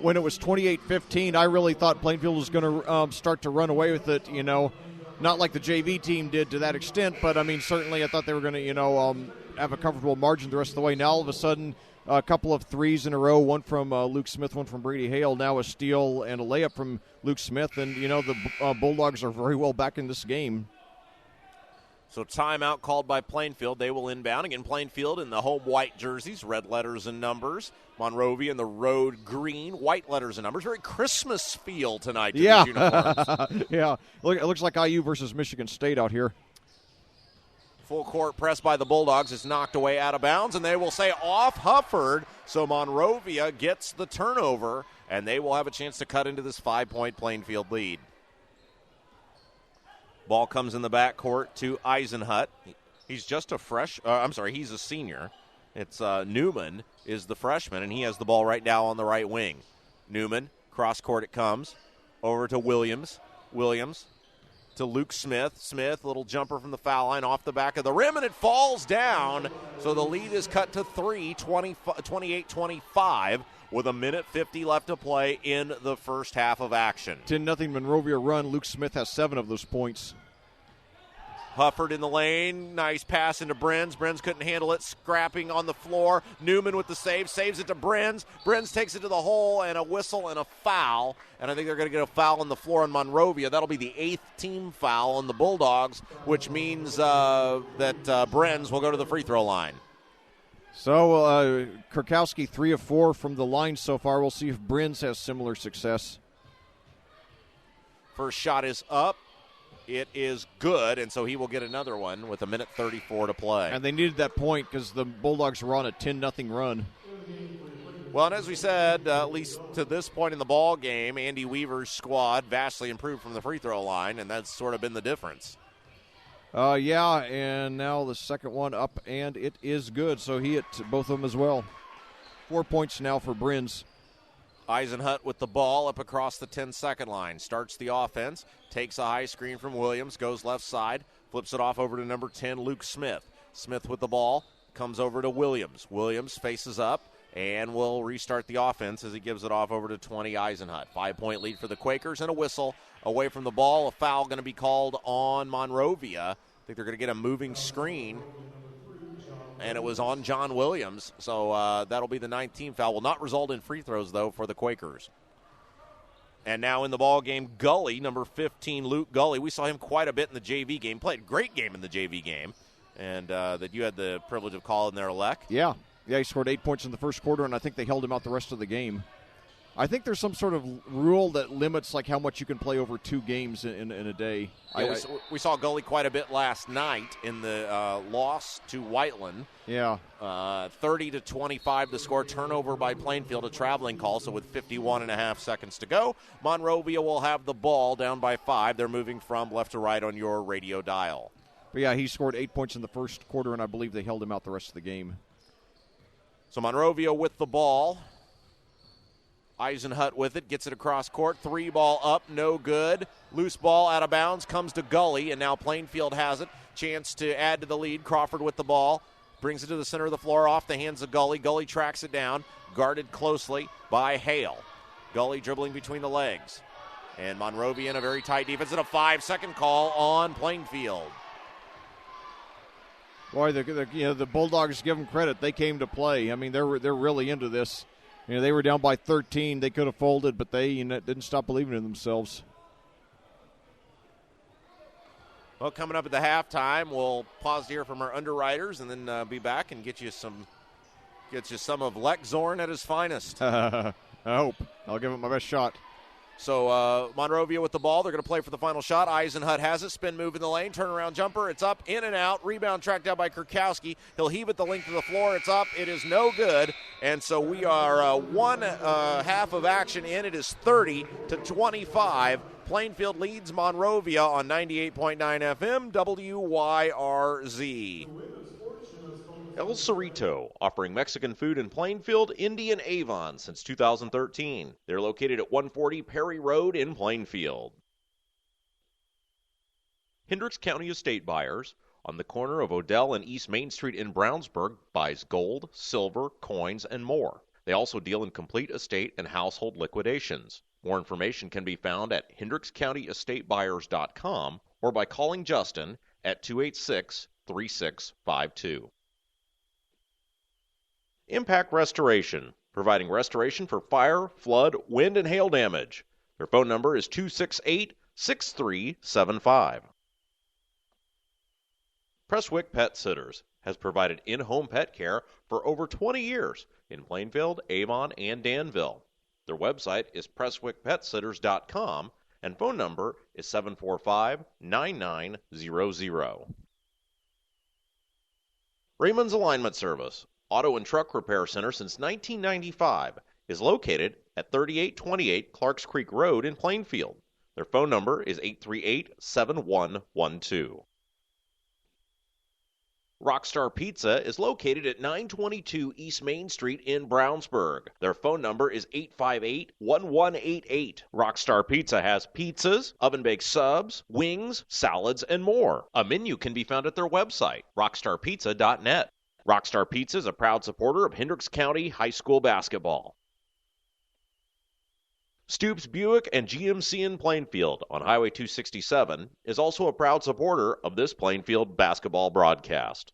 when it was 28-15, I really thought Plainfield was going to start to run away with it, not like the JV team did to that extent, but, certainly I thought they were going to, have a comfortable margin the rest of the way. Now, all of a sudden, a couple of 3s in a row, one from Luke Smith, one from Brady Hale, now a steal and a layup from Luke Smith, and, the Bulldogs are very well back in this game. So timeout called by Plainfield. They will inbound. Again, Plainfield in the home white jerseys, red letters and numbers. Monrovia in the road green, white letters and numbers. Very Christmas feel tonight to these uniforms. Yeah, it looks like IU versus Michigan State out here. Full court press by the Bulldogs is knocked away out of bounds, and they will say off Hufford. So Monrovia gets the turnover, and they will have a chance to cut into this 5-point Plainfield lead. Ball comes in the backcourt to Eisenhut. He's just a he's a senior. It's Newman is the freshman, and he has the ball right now on the right wing. Newman, cross court it comes, over to Williams. Williams to Luke Smith. Smith, little jumper from the foul line off the back of the rim, and it falls down. So the lead is cut to 28-25, with 1:50 left to play in the first half of action. 10-0 Monrovia run. Luke Smith has 7 of those points. Hufford in the lane. Nice pass into Brenz. Brenz couldn't handle it. Scrapping on the floor. Newman with the save. Saves it to Brenz. Brenz takes it to the hole, and a whistle and a foul. And I think they're going to get a foul on the floor on Monrovia. That'll be the 8th team foul on the Bulldogs, which means that Brenz will go to the free throw line. So Kurkowski 3 of 4 from the line so far. We'll see if Brenz has similar success. First shot is up. It is good, and so he will get another one with 1:34 to play. And they needed that point because the Bulldogs were on a 10-0 run. Well, and as we said, at least to this point in the ball game, Andy Weaver's squad vastly improved from the free throw line, and that's sort of been the difference. Yeah, and now the second one up, and it is good. So he hit both of them as well. 4 points now for Brenz. Eisenhut with the ball up across the 10-second line. Starts the offense, takes a high screen from Williams, goes left side, flips it off over to number 10, Luke Smith. Smith with the ball, comes over to Williams. Williams faces up and will restart the offense as he gives it off over to 20, Eisenhut. 5-point lead for the Quakers, and a whistle away from the ball. A foul going to be called on Monrovia. I think they're going to get a moving screen. And it was on John Williams, so that'll be the 9th team foul. Will not result in free throws, though, for the Quakers. And now in the ball game, Gully, number 15, Luke Gully. We saw him quite a bit in the JV game. Played a great game in the JV game, and that you had the privilege of calling there, Lek. Yeah, he scored 8 points in the first quarter, and I think they held him out the rest of the game. I think there's some sort of rule that limits like how much you can play over 2 games in a day. Yeah, we saw Gully quite a bit last night in the loss to Whiteland. Yeah. 30-25 the score. Turnover by Plainfield, a traveling call, so with 51.5 seconds to go. Monrovia will have the ball down by 5. They're moving from left to right on your radio dial. But yeah, he scored 8 points in the first quarter, and I believe they held him out the rest of the game. So Monrovia with the ball. Eisenhut with it, gets it across court. 3 ball up, no good. Loose ball out of bounds, comes to Gully, and now Plainfield has it. Chance to add to the lead. Crawford with the ball. Brings it to the center of the floor off the hands of Gully. Gully tracks it down, guarded closely by Hale. Gully dribbling between the legs. And Monrovia in a very tight defense, and a 5-second call on Plainfield. Boy, the Bulldogs, give them credit. They came to play. I mean, they're really into this. They were down by 13. They could have folded, but they didn't stop believing in themselves. Well, coming up at the halftime, we'll pause here from our underwriters and then be back and get you some of Lek Zorn at his finest. I hope. I'll give it my best shot. So Monrovia with the ball. They're going to play for the final shot. Eisenhut has it. Spin move in the lane. Turnaround jumper. It's up, in and out. Rebound tracked down by Kurkowski. He'll heave it the length of the floor. It's up. It is no good. And so we are one half of action in. It is 30-25. Plainfield leads Monrovia on 98.9 FM WYRZ. El Cerrito, offering Mexican food in Plainfield, Indy, and Avon since 2013. They're located at 140 Perry Road in Plainfield. Hendricks County Estate Buyers, on the corner of Odell and East Main Street in Brownsburg, buys gold, silver, coins, and more. They also deal in complete estate and household liquidations. More information can be found at HendricksCountyEstateBuyers.com or by calling Justin at 286-3652. Impact Restoration, providing restoration for fire, flood, wind, and hail damage. Their phone number is 268-6375. Presswick Pet Sitters has provided in-home pet care for over 20 years in Plainfield, Avon, and Danville. Their website is PresswickPetSitters.com and phone number is 745-9900. Raymond's Alignment Service, auto and truck repair center since 1995, is located at 3828 Clarks Creek Road in Plainfield. Their phone number is 838-7112. Rockstar Pizza is located at 922 East Main Street in Brownsburg. Their phone number is 858-1188. Rockstar Pizza has pizzas, oven-baked subs, wings, salads, and more. A menu can be found at their website, rockstarpizza.net. Rockstar Pizza is a proud supporter of Hendricks County High School basketball. Stoops Buick and GMC in Plainfield on Highway 267 is also a proud supporter of this Plainfield basketball broadcast.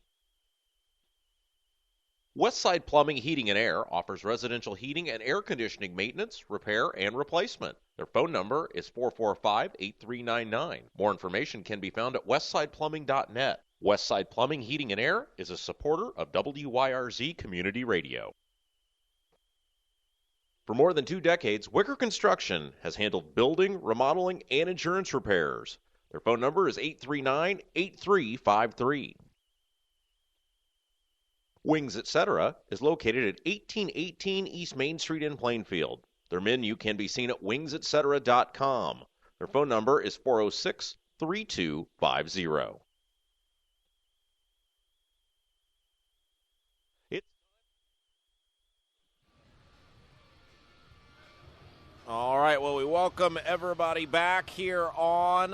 Westside Plumbing, Heating, and Air offers residential heating and air conditioning maintenance, repair, and replacement. Their phone number is 445-8399. More information can be found at westsideplumbing.net. Westside Plumbing, Heating, and Air is a supporter of WYRZ Community Radio. For more than 2 decades, Wicker Construction has handled building, remodeling, and insurance repairs. Their phone number is 839-8353. Wings Etc. is located at 1818 East Main Street in Plainfield. Their menu can be seen at wingsetc.com. Their phone number is 406-3250. All right, well, we welcome everybody back here on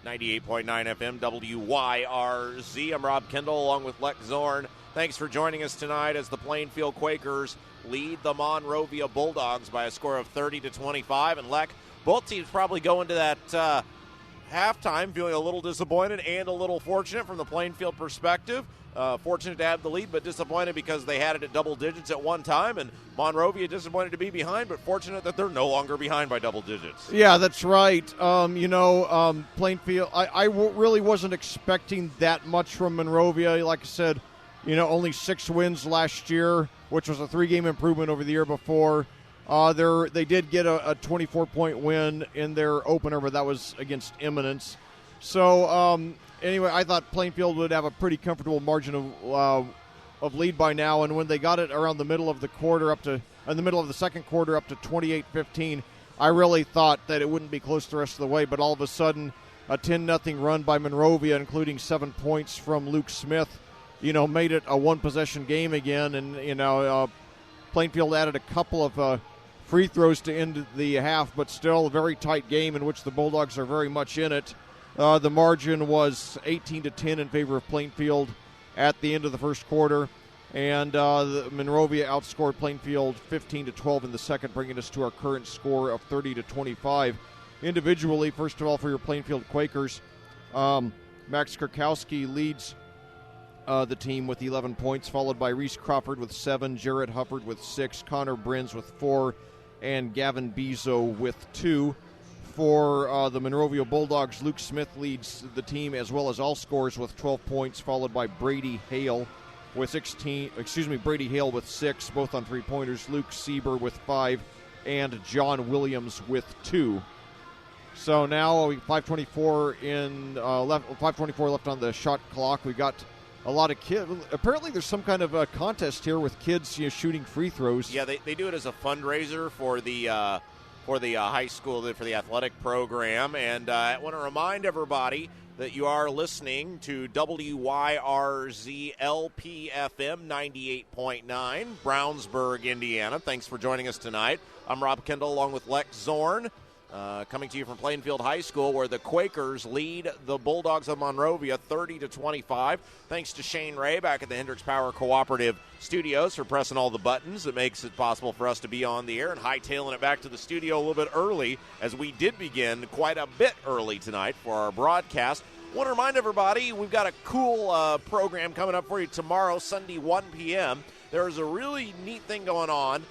98.9 FM WYRZ. I'm Rob Kendall along with Lex Zorn. Thanks for joining us tonight as the Plainfield Quakers lead the Monrovia Bulldogs by a score of 30-25. And, Lex, both teams probably go into that halftime feeling a little disappointed and a little fortunate from the Plainfield perspective. Fortunate to have the lead, but disappointed because they had it at double digits at one time, and Monrovia disappointed to be behind, but fortunate that they're no longer behind by double digits. Yeah, that's right. Plainfield, I really wasn't expecting that much from Monrovia. Like I said, only 6 wins last year, which was a 3-game improvement over the year before. They did get a 24-point win in their opener, but that was against Eminence. So, anyway, I thought Plainfield would have a pretty comfortable margin of lead by now, and when they got it around the middle of the second quarter up to 28-15, I really thought that it wouldn't be close the rest of the way, but all of a sudden a 10-0 run by Monrovia, including 7 points from Luke Smith, made it a one-possession game again, and Plainfield added a couple of free throws to end the half, but still a very tight game in which the Bulldogs are very much in it. The margin was 18-10 in favor of Plainfield at the end of the first quarter, and Monrovia outscored Plainfield 15-12 in the second, bringing us to our current score of 30-25. Individually, first of all, for your Plainfield Quakers, Max Kurkowski leads the team with 11 points, followed by Reese Crawford with 7, Jarrett Hufford with 6, Connor Brins with 4, and Gavin Bezo with 2. For the Monrovia Bulldogs, Luke Smith leads the team as well as all scorers with 12 points, followed by Brady Hale with 6, both on 3-pointers, Luke Sieber with 5, and John Williams with 2. So now 5:24 left on the shot clock. We got a lot of kids. Apparently, there's some kind of a contest here with kids shooting free throws. Yeah, they do it as a fundraiser for the high school, for the athletic program. And I want to remind everybody that you are listening to WYRZ LPFM 98.9, Brownsburg, Indiana. Thanks for joining us tonight. I'm Rob Kendall along with Lex Zorn, coming to you from Plainfield High School, where the Quakers lead the Bulldogs of Monrovia 30-25. Thanks to Shane Ray back at the Hendricks Power Cooperative Studios for pressing all the buttons. It makes it possible for us to be on the air and hightailing it back to the studio a little bit early, as we did begin quite a bit early tonight for our broadcast. Want to remind everybody we've got a cool program coming up for you tomorrow, Sunday, 1 p.m. There's a really neat thing going on.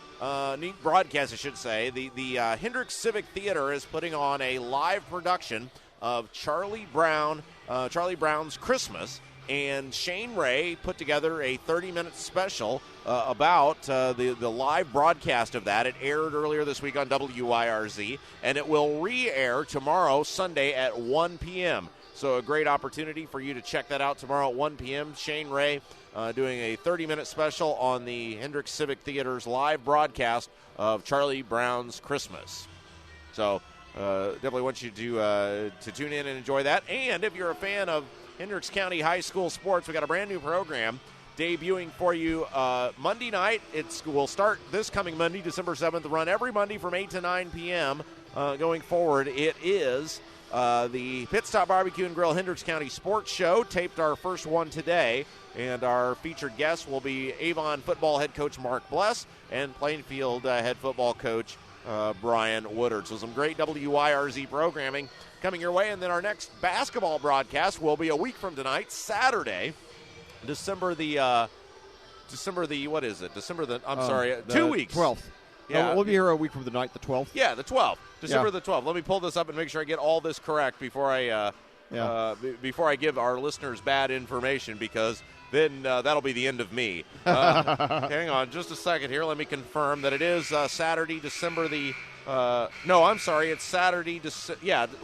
Neat broadcast, I should say. The Hendricks Civic Theater is putting on a live production of Charlie Brown's Christmas. And Shane Ray put together a 30-minute special about the live broadcast of that. It aired earlier this week on WYRZ, and it will re-air tomorrow, Sunday, at 1 p.m. So a great opportunity for you to check that out tomorrow at 1 p.m. Shane Ray doing a 30-minute special on the Hendricks Civic Theater's live broadcast of Charlie Brown's Christmas. So definitely want you to tune in and enjoy that. And if you're a fan of Hendricks County High School sports, we got a brand new program debuting for you Monday night. It will start this coming Monday, December 7th, run every Monday from 8 to 9 p.m. Going forward. It is the Pit Stop Barbecue and Grill Hendricks County Sports Show. Taped our first one today, and our featured guests will be Avon football head coach Mark Bless and Plainfield head football coach Brian Woodard. So some great WYRZ programming coming your way. And then our next basketball broadcast will be a week from tonight, Saturday, December the 2 weeks. 12th. Yeah, we'll be here a week from tonight, the 12th. Yeah, the 12th. December the 12th. Let me pull this up and make sure I get all this correct before I give our listeners bad information, because then that'll be the end of me. Hang on just a second here. Let me confirm that it is Saturday, December the it's Saturday.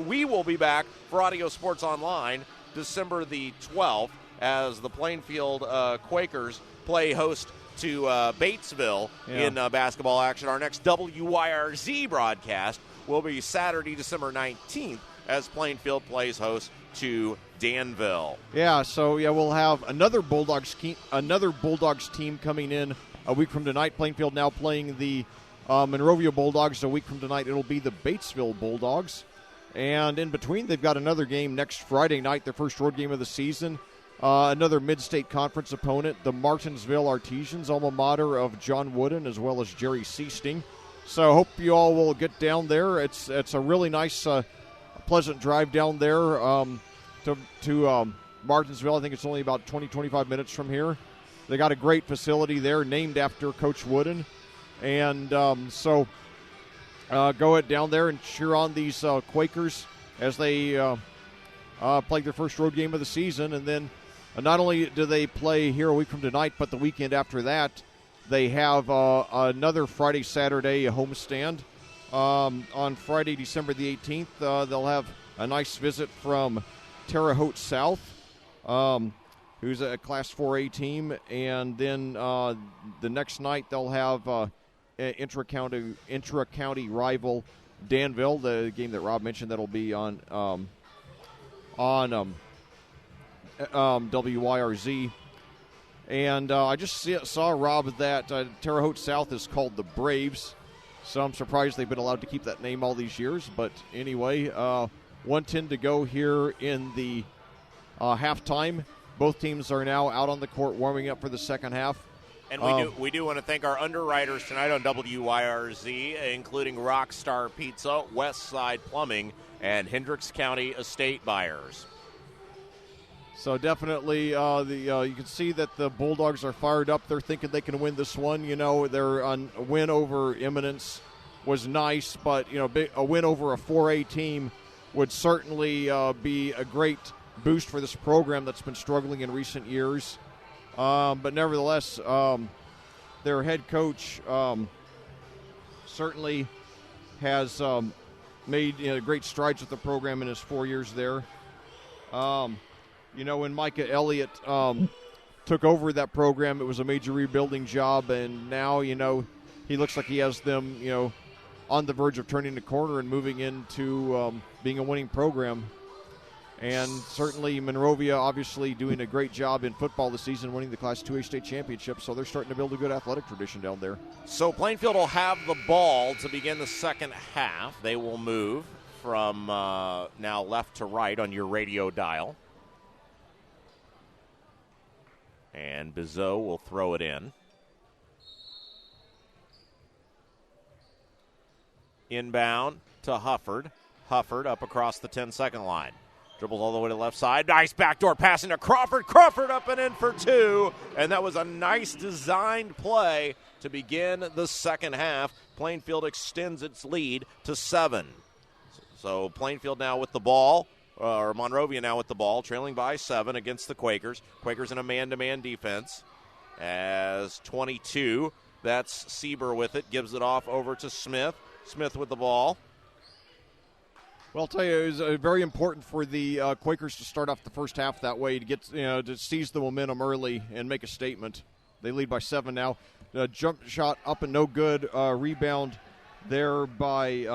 We will be back for Audio Sports Online December the 12th as the Plainfield Quakers play host to Batesville in basketball action. Our next WYRZ broadcast will be Saturday, December 19th as Plainfield plays host to Danville. Yeah, so we'll have another Bulldogs team coming in a week from tonight. Plainfield now playing the Monrovia Bulldogs. A week from tonight, it'll be the Batesville Bulldogs. And in between, they've got another game next Friday night, their first road game of the season. Another mid-state conference opponent, the Martinsville Artesians, alma mater of John Wooden as well as Jerry Seasting. So hope you all will get down there. It's a really nice, pleasant drive down there to Martinsville. I think it's only about 20-25 minutes from here. They got a great facility there named after Coach Wooden. And so go down there and cheer on these Quakers as they play their first road game of the season. And then not only do they play here a week from tonight, but the weekend after that, they have another Friday, Saturday homestand. On Friday, December the 18th, they'll have a nice visit from Terre Haute South, who's a Class 4A team. And then the next night, they'll have intra-county rival Danville, the game that Rob mentioned that'll be on WYRZ. And I just saw, Rob, that Terre Haute South is called the Braves, so I'm surprised they've been allowed to keep that name all these years. But anyway, 1:10 to go here in the halftime. Both teams are now out on the court warming up for the second half. And we do want to thank our underwriters tonight on WYRZ, including Rockstar Pizza, Westside Plumbing, and Hendricks County Estate Buyers. So definitely, you can see that the Bulldogs are fired up. They're thinking they can win this one. Their win over Eminence was nice, but a win over a 4A team would certainly be a great boost for this program that's been struggling in recent years. But nevertheless, their head coach certainly has made great strides with the program in his 4 years there. When Micah Elliott took over that program, it was a major rebuilding job, and now, he looks like he has them, on the verge of turning the corner and moving into being a winning program. And certainly Monrovia obviously doing a great job in football this season, winning the Class 2A state championship, so they're starting to build a good athletic tradition down there. So Plainfield will have the ball to begin the second half. They will move from now left to right on your radio dial. And Bizot will throw it in. Inbound to Hufford. Hufford up across the 10-second line. Dribbles all the way to the left side. Nice backdoor pass into Crawford. Crawford up and in for two. And that was a nice designed play to begin the second half. Plainfield extends its lead to 7. So Plainfield now with the ball Monrovia now with the ball, trailing by 7 against the Quakers. Quakers in a man-to-man defense. As 22, that's Sieber with it, gives it off over to Smith. Smith with the ball. Well, I'll tell you, it was very important for the Quakers to start off the first half that way to get to seize the momentum early and make a statement. They lead by 7 now. Jump shot up and no good. Rebound there by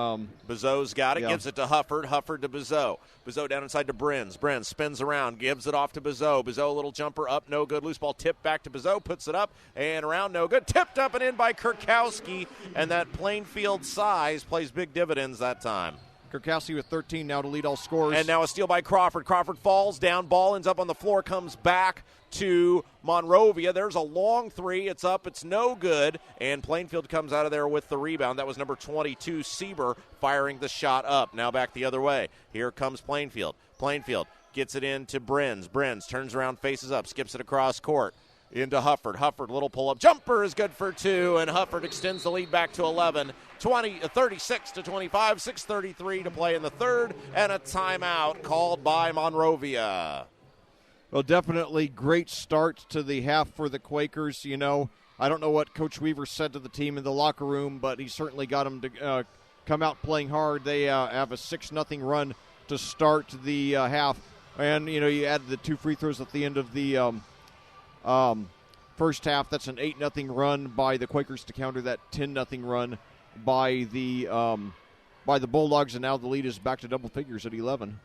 Bizot's got it, gives it to Hufford. Hufford to Bizot. Bizot down inside to Brins. Brins spins around, gives it off to Bizot. Bizot, a little jumper up, no good. Loose ball tipped back to Bizot, puts it up and around, no good. Tipped up and in by Kurkowski, and that Plainfield size plays big dividends that time. Kurkowski with 13 now to lead all scorers. And now a steal by Crawford. Crawford falls down, ball ends up on the floor, comes back to Monrovia. There's a long three. It's up. It's no good. And Plainfield comes out of there with the rebound. That was number 22, Sieber, firing the shot up. Now back the other way. Here comes Plainfield. Plainfield gets it into Brins. Brins turns around, faces up, skips it across court. Into Hufford. Hufford, little pull-up jumper is good for 2, and Hufford extends the lead back to 11. 36 to 25, 6:33 to play in the third, and a timeout called by Monrovia. Well, definitely great start to the half for the Quakers. I don't know what Coach Weaver said to the team in the locker room, but he certainly got them to come out playing hard. They have a 6-0 run to start the half, and you add the 2 free throws at the end of the first half. That's an 8-0 run by the Quakers to counter that 10-0 run by the Bulldogs, and now the lead is back to double figures at 11.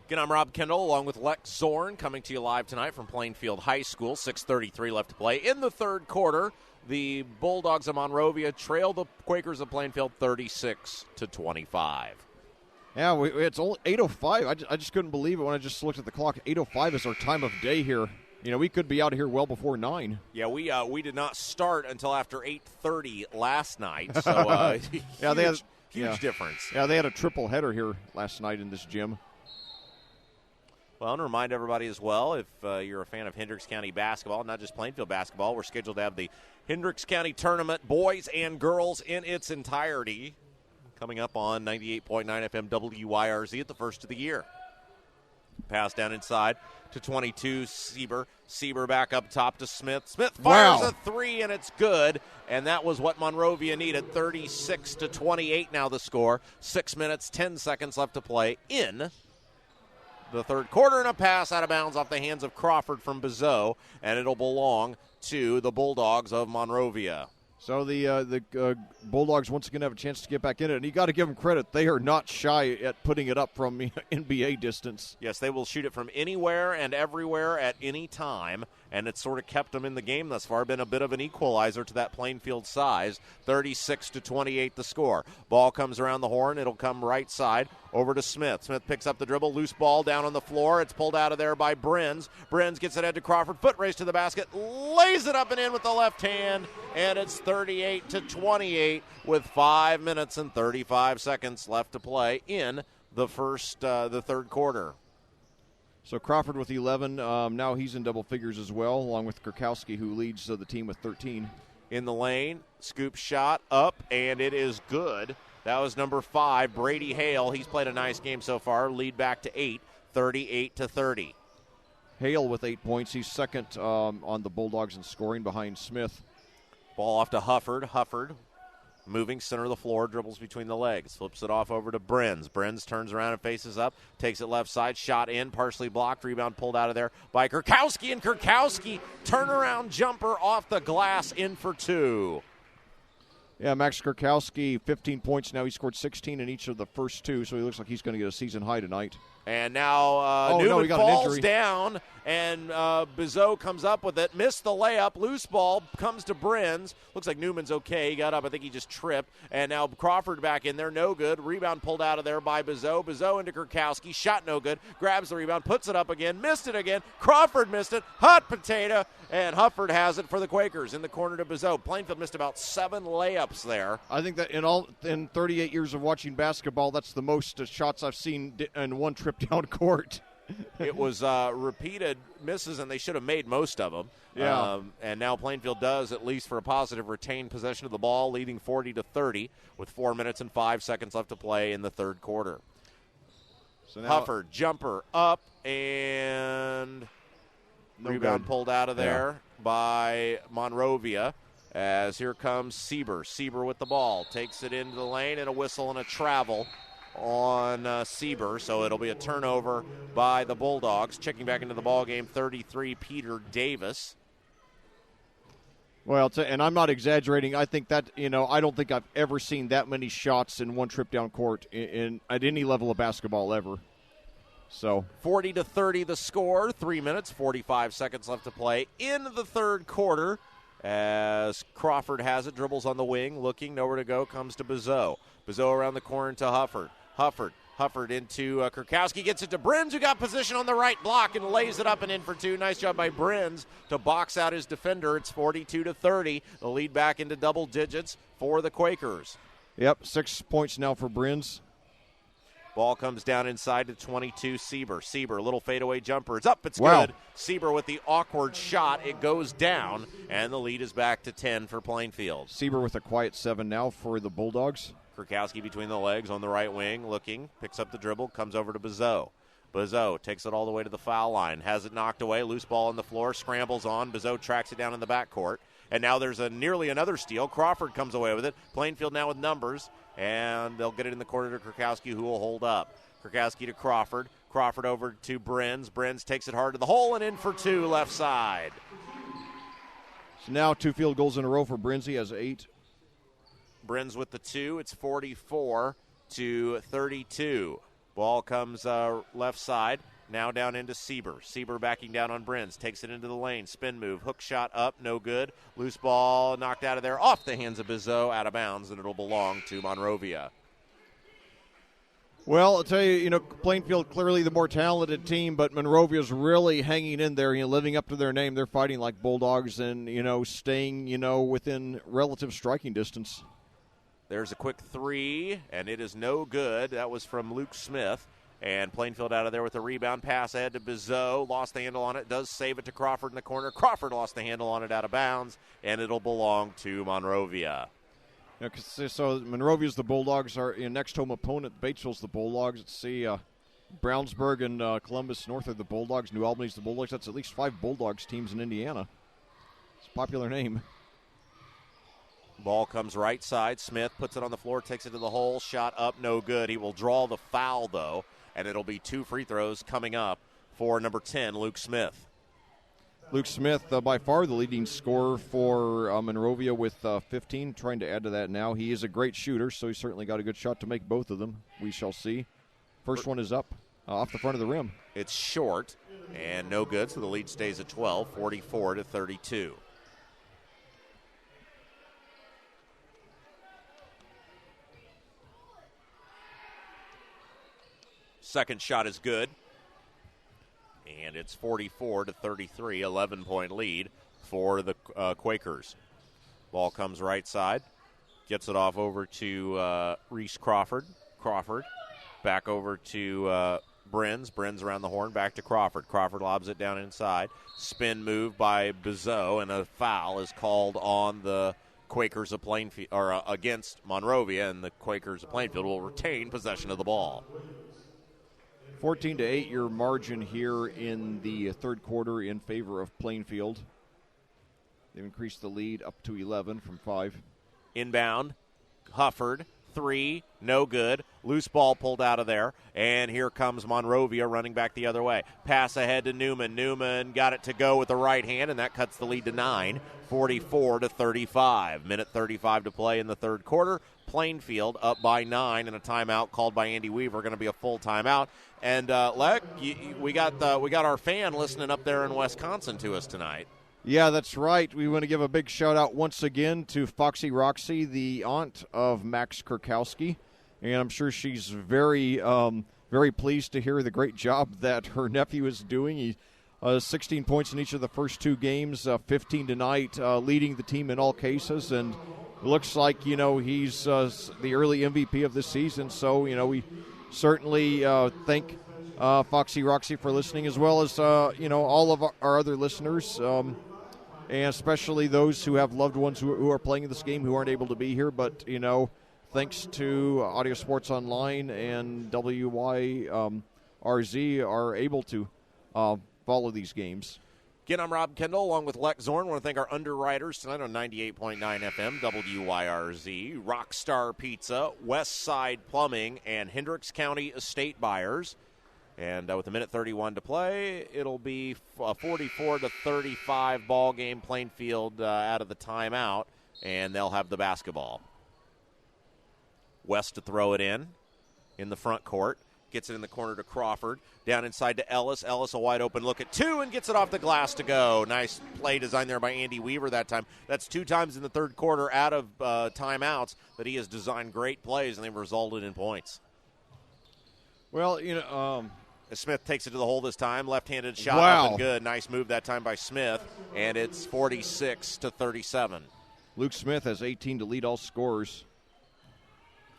Again, I'm Rob Kendall along with Lex Zorn coming to you live tonight from Plainfield High School. 6:33 left to play in the third quarter. The Bulldogs of Monrovia trail the Quakers of Plainfield 36 to 25. Yeah, it's only 8:05. I just couldn't believe it when I just looked at the clock. 8:05 is our time of day here. We could be out of here well before 9. Yeah, we did not start until after 8:30 last night. So huge difference. Yeah, they had a triple header here last night in this gym. Well, and remind everybody as well, if you're a fan of Hendricks County basketball, not just Plainfield basketball, we're scheduled to have the Hendricks County tournament, boys and girls, in its entirety, coming up on 98.9 FM WYRZ at the first of the year. Pass down inside to 22, Sieber. Sieber back up top to Smith. Smith fires a 3, and it's good. And that was what Monrovia needed. 36 to 28 now the score. 6 minutes, 10 seconds left to play in the third quarter, and a pass out of bounds off the hands of Crawford from Bizot, and it'll belong to the Bulldogs of Monrovia. So the Bulldogs once again have a chance to get back in it, and you got to give them credit. They are not shy at putting it up from NBA distance. Yes, they will shoot it from anywhere and everywhere at any time, and it's sort of kept them in the game thus far. Been a bit of an equalizer to that Plainfield size. 36 to 28 the score. Ball comes around the horn. It'll come right side over to Smith. Smith picks up the dribble. Loose ball down on the floor. It's pulled out of there by Brins. Brins gets it head to Crawford. Foot race to the basket. Lays it up and in with the left hand, and it's 38 to 28 with 5 minutes and 35 seconds left to play in the third quarter. So Crawford with 11. Now he's in double figures as well, along with Kurkowski, who leads the team with 13. In the lane, scoop shot up, and it is good. That was number 5, Brady Hale. He's played a nice game so far. Lead back to 8, 38 to 30. Hale with 8 points. He's second on the Bulldogs in scoring behind Smith. Ball off to Hufford. Hufford moving center of the floor, dribbles between the legs, flips it off over to Brins. Brins turns around and faces up, takes it left side, shot in, partially blocked, rebound pulled out of there by Kurkowski, and Kurkowski, turnaround jumper off the glass, in for 2. Yeah, Max Kurkowski, 15 points now. He scored 16 in each of the first 2, so he looks like he's going to get a season high tonight. And now Newman falls down, and Bizot comes up with it. Missed the layup. Loose ball comes to Brins. Looks like Newman's okay. He got up. I think he just tripped. And now Crawford back in there. No good. Rebound pulled out of there by Bizot. Bizot into Kurkowski. Shot no good. Grabs the rebound. Puts it up again. Missed it again. Crawford missed it. Hot potato. And Hufford has it for the Quakers in the corner to Bizot. Plainfield missed about 7 layups there. I think that in 38 years of watching basketball, that's the most shots I've seen in one trip down court. It was repeated misses, and they should have made most of them. Yeah. And now Plainfield does, at least for a positive, retain possession of the ball, leading 40 to 30 with 4 minutes and 5 seconds left to play in the third quarter. So now, Hufford, jumper up, and rebound pulled out of there by Monrovia. As here comes Sieber. Sieber with the ball. Takes it into the lane, and a whistle and a travel on Sieber. So it'll be a turnover by the Bulldogs. Checking back into the ball game, 33, Peter Davis. Well, and I'm not exaggerating. I think that, I don't think I've ever seen that many shots in one trip down court at any level of basketball ever. So 40-30 the score. 3 minutes, 45 seconds left to play in the third quarter. As Crawford has it, dribbles on the wing, looking, nowhere to go, comes to Bizot. Bizot around the corner to Hufford. Hufford into Kurkowski, gets it to Brins, who got position on the right block and lays it up and in for two. Nice job by Brins to box out his defender. It's 42-30. The lead back into double digits for the Quakers. Yep, 6 points now for Brins. Ball comes down inside to 22, Sieber. Sieber, little fadeaway jumper. It's up. It's wow. Good. Sieber with the awkward shot. It goes down, and the lead is back to 10 for Plainfield. Sieber with a quiet 7 now for the Bulldogs. Kurkowski between the legs on the right wing, looking, picks up the dribble, comes over to Bizot. Bizot takes it all the way to the foul line, has it knocked away, loose ball on the floor, scrambles on. Bizot tracks it down in the backcourt. And now there's nearly another steal. Crawford comes away with it. Plainfield now with numbers, and they'll get it in the corner to Kurkowski, who will hold up. Kurkowski to Crawford. Crawford over to Brins. Brins takes it hard to the hole and in for two, left side. So now 2 field goals in a row for Brins. He has 8. Brins with the 2. It's 44-32. Ball comes left side. Now down into Sieber. Sieber backing down on Brins. Takes it into the lane. Spin move. Hook shot up. No good. Loose ball knocked out of there. Off the hands of Bizot. Out of bounds. And it'll belong to Monrovia. Well, I'll tell you, Plainfield clearly the more talented team, but Monrovia's really hanging in there, living up to their name. They're fighting like Bulldogs and, staying, within relative striking distance. There's a quick 3, and it is no good. That was from Luke Smith. And Plainfield out of there with a rebound pass ahead to Bizot. Lost the handle on it. Does save it to Crawford in the corner. Crawford lost the handle on it out of bounds, and it'll belong to Monrovia. So Monrovia's the Bulldogs. Our next home opponent, Batesville's the Bulldogs. Let's see, Brownsburg and Columbus North are the Bulldogs. New Albany's the Bulldogs. That's at least 5 Bulldogs teams in Indiana. It's a popular name. Ball comes right side. Smith puts it on the floor, takes it to the hole. Shot up, no good. He will draw the foul, though, and it'll be 2 free throws coming up for number 10, Luke Smith. Luke Smith, by far the leading scorer for Monrovia with 15, trying to add to that now. He is a great shooter, so he's certainly got a good shot to make both of them. We shall see. First one is up off the front of the rim. It's short and no good, so the lead stays at 12, 44-32. Second shot is good. And it's 44-33, 11-point lead for the Quakers. Ball comes right side. Gets it off over to Reese Crawford. Crawford back over to Brins. Brins around the horn, back to Crawford. Crawford lobs it down inside. Spin move by Bizot, and a foul is called on the Quakers of Plainfield, or against Monrovia, and the Quakers of Plainfield will retain possession of the ball. 14-8 your margin here in the third quarter in favor of Plainfield. They've increased the lead up to 11 from 5. Inbound, Hufford, 3, no good. Loose ball pulled out of there, and here comes Monrovia running back the other way. Pass ahead to Newman. Newman got it to go with the right hand, and that cuts the lead to 9, 44-35. Minute 35 to play in the third quarter. Plainfield up by 9, and a timeout called by Andy Weaver. Going to be a full timeout. And Leck, we got our fan listening up there in Wisconsin to us tonight. Yeah, that's right. We want to give a big shout out once again to Foxy Roxy, the aunt of Max Kurkowski, and I'm sure she's very pleased to hear the great job that her nephew is doing. He 16 points in each of the first 2 games, 15 tonight, leading the team in all cases, and it looks like he's the early MVP of this season. So we certainly thank Foxy Roxy for listening, as well as all of our other listeners, and especially those who have loved ones who are playing this game who aren't able to be here. But thanks to Audio Sports Online and WY WYRZ are able to follow these games. Again, I'm Rob Kendall along with Lex Zorn. I want to thank our underwriters tonight on 98.9 FM, WYRZ, Rockstar Pizza, West Side Plumbing, and Hendricks County Estate Buyers. And with a minute 31 to play, it'll be a 44-35 ball game. Plainfield out of the timeout, and they'll have the basketball. West to throw it in the front court. Gets it in the corner to Crawford. Down inside to Ellis. Ellis a wide open look at two and gets it off the glass to go. Nice play design there by Andy Weaver that time. That's 2 times in the third quarter out of timeouts that he has designed great plays, and they've resulted in points. Well, Smith takes it to the hole this time. Left-handed shot up and good. Nice move that time by Smith, and it's 46-37. Luke Smith has 18 to lead all scorers.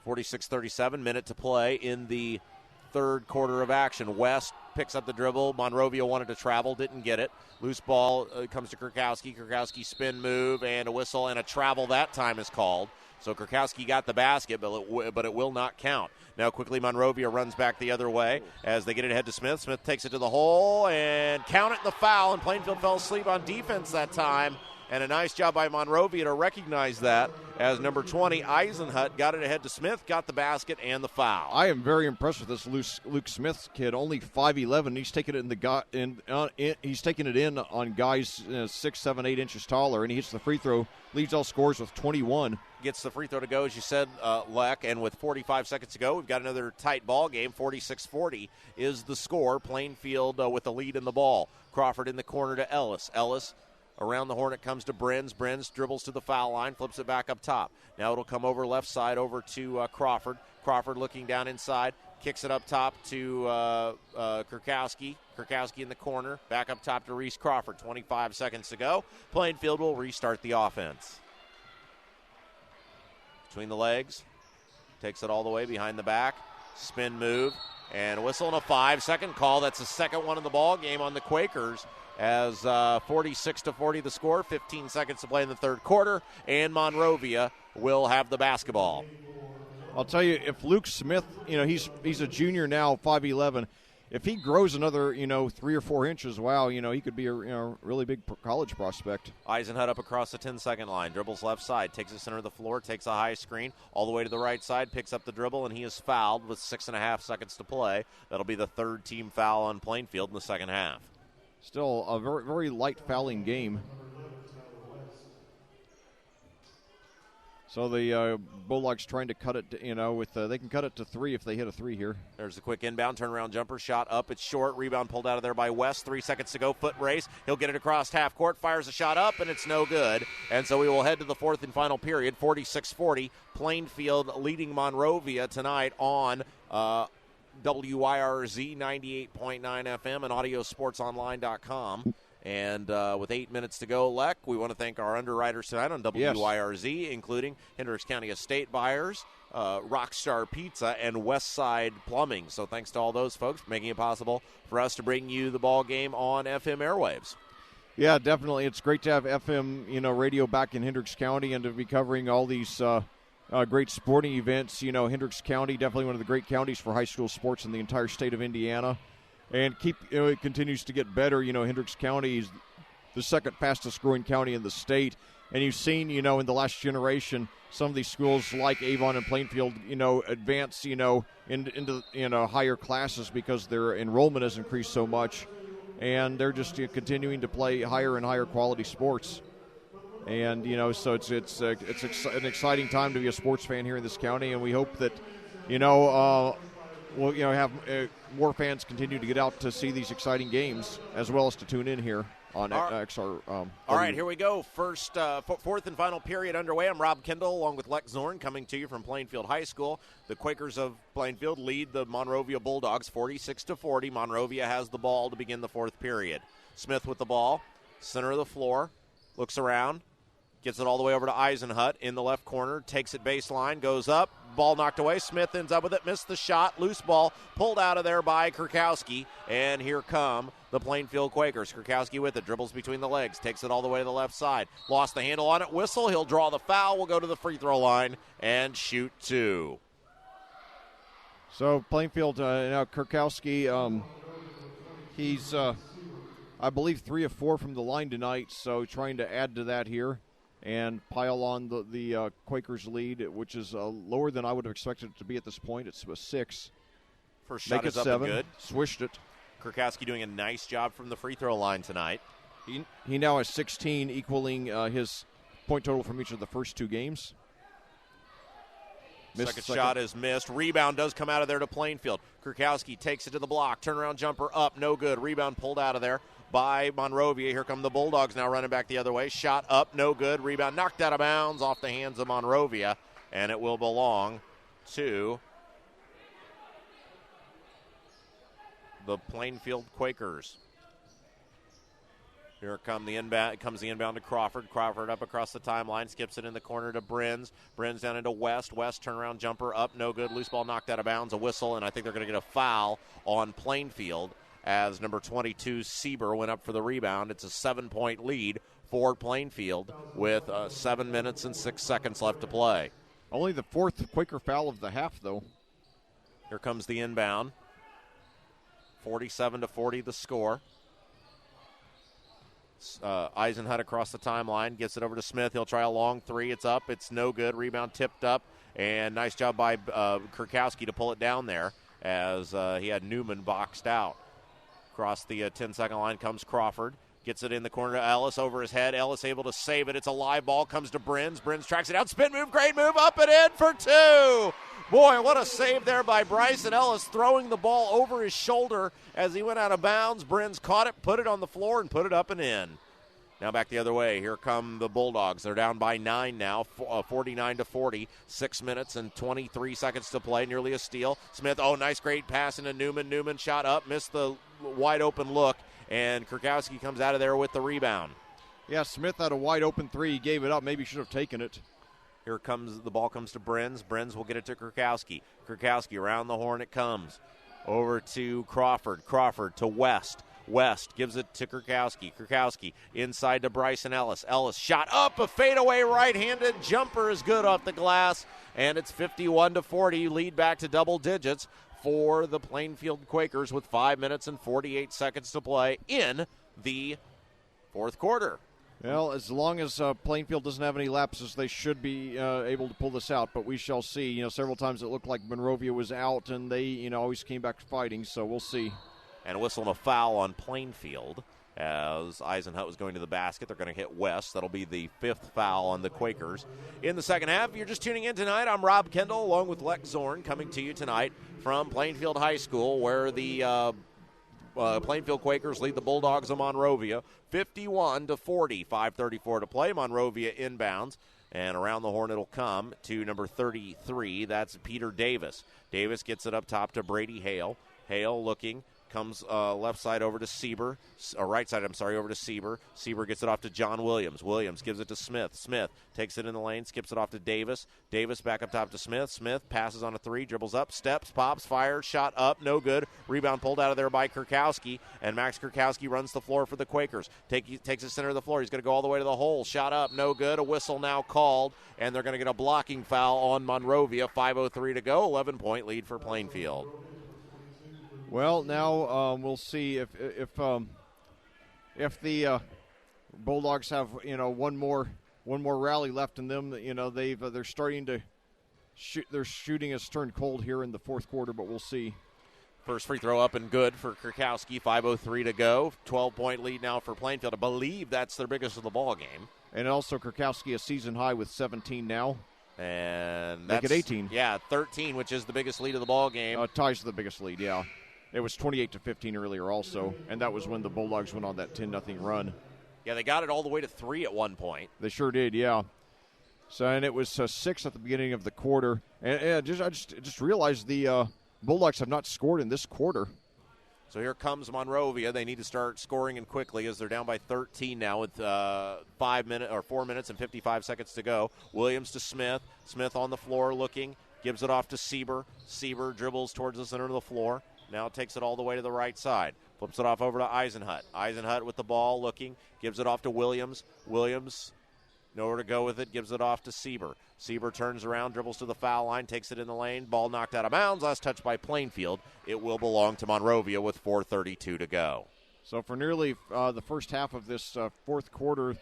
46-37, minute to play in the third quarter of action. West picks up the dribble. Monrovia wanted to travel, didn't get it. Loose ball comes to Kurkowski. Kurkowski spin move and a whistle, and a travel that time is called. So Kurkowski got the basket, but it will not count. Now quickly Monrovia runs back the other way as they get it ahead to Smith. Smith takes it to the hole and count it in the foul, and Plainfield fell asleep on defense that time. And a nice job by Monrovia to recognize that as number 20, Eisenhut, got it ahead to Smith, got the basket and the foul. I am very impressed with this Luke Smith kid. Only 5'11". He's taking it he's taking it in on guys 6, 7, 8 inches taller, and he hits the free throw. Leads all scorers with 21. Gets the free throw to go, as you said, Leck. And with 45 seconds to go, we've got another tight ball game. 46-40 is the score. Plainfield with the lead in the ball. Crawford in the corner to Ellis. Ellis around the horn, it comes to Brenz. Brenz dribbles to the foul line, flips it back up top. Now it'll come over left side over to Crawford. Crawford looking down inside, kicks it up top to Kurkowski. Kurkowski in the corner, back up top to Reese Crawford. 25 seconds to go. Plainfield will restart the offense. Between the legs, takes it all the way behind the back. Spin move, and a whistle and a 5-second call. That's the second one in the ball game on the Quakers. As 46-40 the score, 15 seconds to play in the third quarter, and Monrovia will have the basketball. I'll tell you, if Luke Smith, he's a junior now, 5'11". If he grows another, 3 or 4 inches, wow, he could be a really big college prospect. Eisenhut up across the 10-second line, dribbles left side, takes the center of the floor, takes a high screen, all the way to the right side, picks up the dribble, and he is fouled with 6.5 seconds to play. That'll be the third team foul on Plainfield in the second half. Still a very, very light fouling game. So the Bulldogs trying to cut it, they can cut it to 3 if they hit a 3 here. There's a quick inbound, turnaround jumper, shot up, it's short, rebound pulled out of there by West. 3 seconds to go, foot race. He'll get it across half court, fires a shot up, and it's no good. And so we will head to the fourth and final period, 46-40. Plainfield leading Monrovia tonight on WYRZ 98.9 FM and audiosportsonline.com. And with 8 minutes to go, Leck, we want to thank our underwriters tonight on WYRZ, including Hendricks County Estate Buyers, Rockstar Pizza, and Westside Plumbing. So thanks to all those folks for making it possible for us to bring you the ball game on FM airwaves. Yeah, definitely. It's great to have FM, radio back in Hendricks County and to be covering all these great sporting events. Hendricks County, definitely one of the great counties for high school sports in the entire state of Indiana. And it continues to get better. Hendricks County is the second fastest growing county in the state. And you've seen, in the last generation, some of these schools like Avon and Plainfield, advance, into higher classes because their enrollment has increased so much. And they're just continuing to play higher and higher quality sports. And, so it's an exciting time to be a sports fan here in this county. And we hope that, we'll have more fans continue to get out to see these exciting games as well as to tune in here on XR. All right, here we go. First, fourth and final period underway. I'm Rob Kendall along with Lex Zorn coming to you from Plainfield High School. The Quakers of Plainfield lead the Monrovia Bulldogs 46-40. Monrovia has the ball to begin the fourth period. Smith with the ball, center of the floor, looks around. Gets it all the way over to Eisenhut in the left corner, takes it baseline, goes up, ball knocked away. Smith ends up with it, missed the shot, loose ball, pulled out of there by Kurkowski, and here come the Plainfield Quakers. Kurkowski with it, dribbles between the legs, takes it all the way to the left side, lost the handle on it, whistle, he'll draw the foul, will go to the free throw line and shoot 2. So Plainfield, now Kurkowski, he's, I believe, 3 of 4 from the line tonight, so trying to add to that here and pile on the Quakers lead, which is lower than I would have expected it to be at this point. It's a 6. First shot is up 7. and good. Swished it. Kurkowski doing a nice job from the free throw line tonight. He now has 16, equaling his point total from each of the first 2 games. Second shot is missed. Rebound does come out of there to Plainfield. Kurkowski takes it to the block. Turnaround jumper up, no good. Rebound pulled out of there by Monrovia. Here come the Bulldogs now running back the other way. Shot up, no good. Rebound knocked out of bounds off the hands of Monrovia, and it will belong to the Plainfield Quakers. Here comes the inbound to Crawford. Crawford up across the timeline, skips it in the corner to Brins. Brins down into West. West turnaround jumper up, no good. Loose ball knocked out of bounds, a whistle, and I think they're going to get a foul on Plainfield as number 22, Sieber, went up for the rebound. It's a 7-point lead for Plainfield with 7 minutes and 6 seconds left to play. Only the 4th Quaker foul of the half, though. Here comes the inbound. 47-40 the score. Eisenhut across the timeline, gets it over to Smith. He'll try a long 3. It's up. It's no good. Rebound tipped up, and nice job by Kurkowski to pull it down there as he had Newman boxed out. Across the 10-second line comes Crawford. Gets it in the corner to Ellis over his head. Ellis able to save it. It's a live ball. Comes to Brins. Brins tracks it out. Spin move. Great move. Up and in for 2. Boy, what a save there by Bryson Ellis, throwing the ball over his shoulder as he went out of bounds. Brins caught it, put it on the floor, and put it up and in. Now back the other way. Here come the Bulldogs. They're down by 9 now, 49-40. 6 minutes and 23 seconds to play. Nearly a steal. Smith, nice, great pass into Newman. Newman shot up, missed the wide open look, and Kurkowski comes out of there with the rebound. Yeah, Smith had a wide open 3. He gave it up. Maybe he should have taken it. Here comes the ball comes to Brins. Brins will get it to Kurkowski. Kurkowski around the horn it comes. Over to Crawford. Crawford to West. West gives it to Kurkowski. Kurkowski inside to Bryson Ellis. Ellis shot up, a fadeaway right-handed jumper is good off the glass, and it's 51-40. Lead back to double digits for the Plainfield Quakers with 5 minutes and 48 seconds to play in the fourth quarter. Well, as long as Plainfield doesn't have any lapses, they should be able to pull this out. But we shall see. Several times it looked like Monrovia was out, and they, always came back fighting. So we'll see. And a whistle and a foul on Plainfield as Eisenhut was going to the basket. They're going to hit West. That'll be the 5th foul on the Quakers. In the second half, if you're just tuning in tonight, I'm Rob Kendall along with Lex Zorn coming to you tonight from Plainfield High School, where the Plainfield Quakers lead the Bulldogs of Monrovia 51-40. 5:34 to play. Monrovia inbounds, and around the horn it'll come to number 33. That's Peter Davis. Davis gets it up top to Brady Hale. Hale looking. Comes left side over to Sieber, or right side, over to Sieber. Sieber gets it off to John Williams. Williams gives it to Smith. Smith takes it in the lane, skips it off to Davis. Davis back up top to Smith. Smith passes on a 3, dribbles up, steps, pops, fires, shot up, no good. Rebound pulled out of there by Kurkowski, and Max Kurkowski runs the floor for the Quakers. Takes the center of the floor. He's going to go all the way to the hole. Shot up, no good. A whistle now called, and they're going to get a blocking foul on Monrovia. 5:03 to go. 11-point lead for Plainfield. Well, now we'll see if the Bulldogs have one more rally left in them. They're starting to shoot. Their shooting has turned cold here in the fourth quarter, but we'll see. First free throw up and good for Kurkowski. 5:03 to go. 12-point lead now for Plainfield. I believe that's their biggest of the ball game. And also Kurkowski a season high with 17 now. And that's 18. Yeah, 13, which is the biggest lead of the ball game. Ties the biggest lead. Yeah. It was 28-15 earlier also, and that was when the Bulldogs went on that 10-0 run. Yeah, they got it all the way to 3 at one point. They sure did, yeah. So, and it was 6 at the beginning of the quarter. And I just realized the Bulldogs have not scored in this quarter. So here comes Monrovia. They need to start scoring and quickly as they're down by 13 now with 4 minutes and 55 seconds to go. Williams to Smith. Smith on the floor looking, gives it off to Sieber. Sieber dribbles towards the center of the floor. Now takes it all the way to the right side. Flips it off over to Eisenhut. Eisenhut with the ball looking. Gives it off to Williams. Williams Nowhere to go with it, gives it off to Sieber. Sieber turns around, dribbles to the foul line, takes it in the lane. Ball knocked out of bounds. Last touch by Plainfield. It will belong to Monrovia with 4:32 to go. So for nearly the first half of this fourth quarter,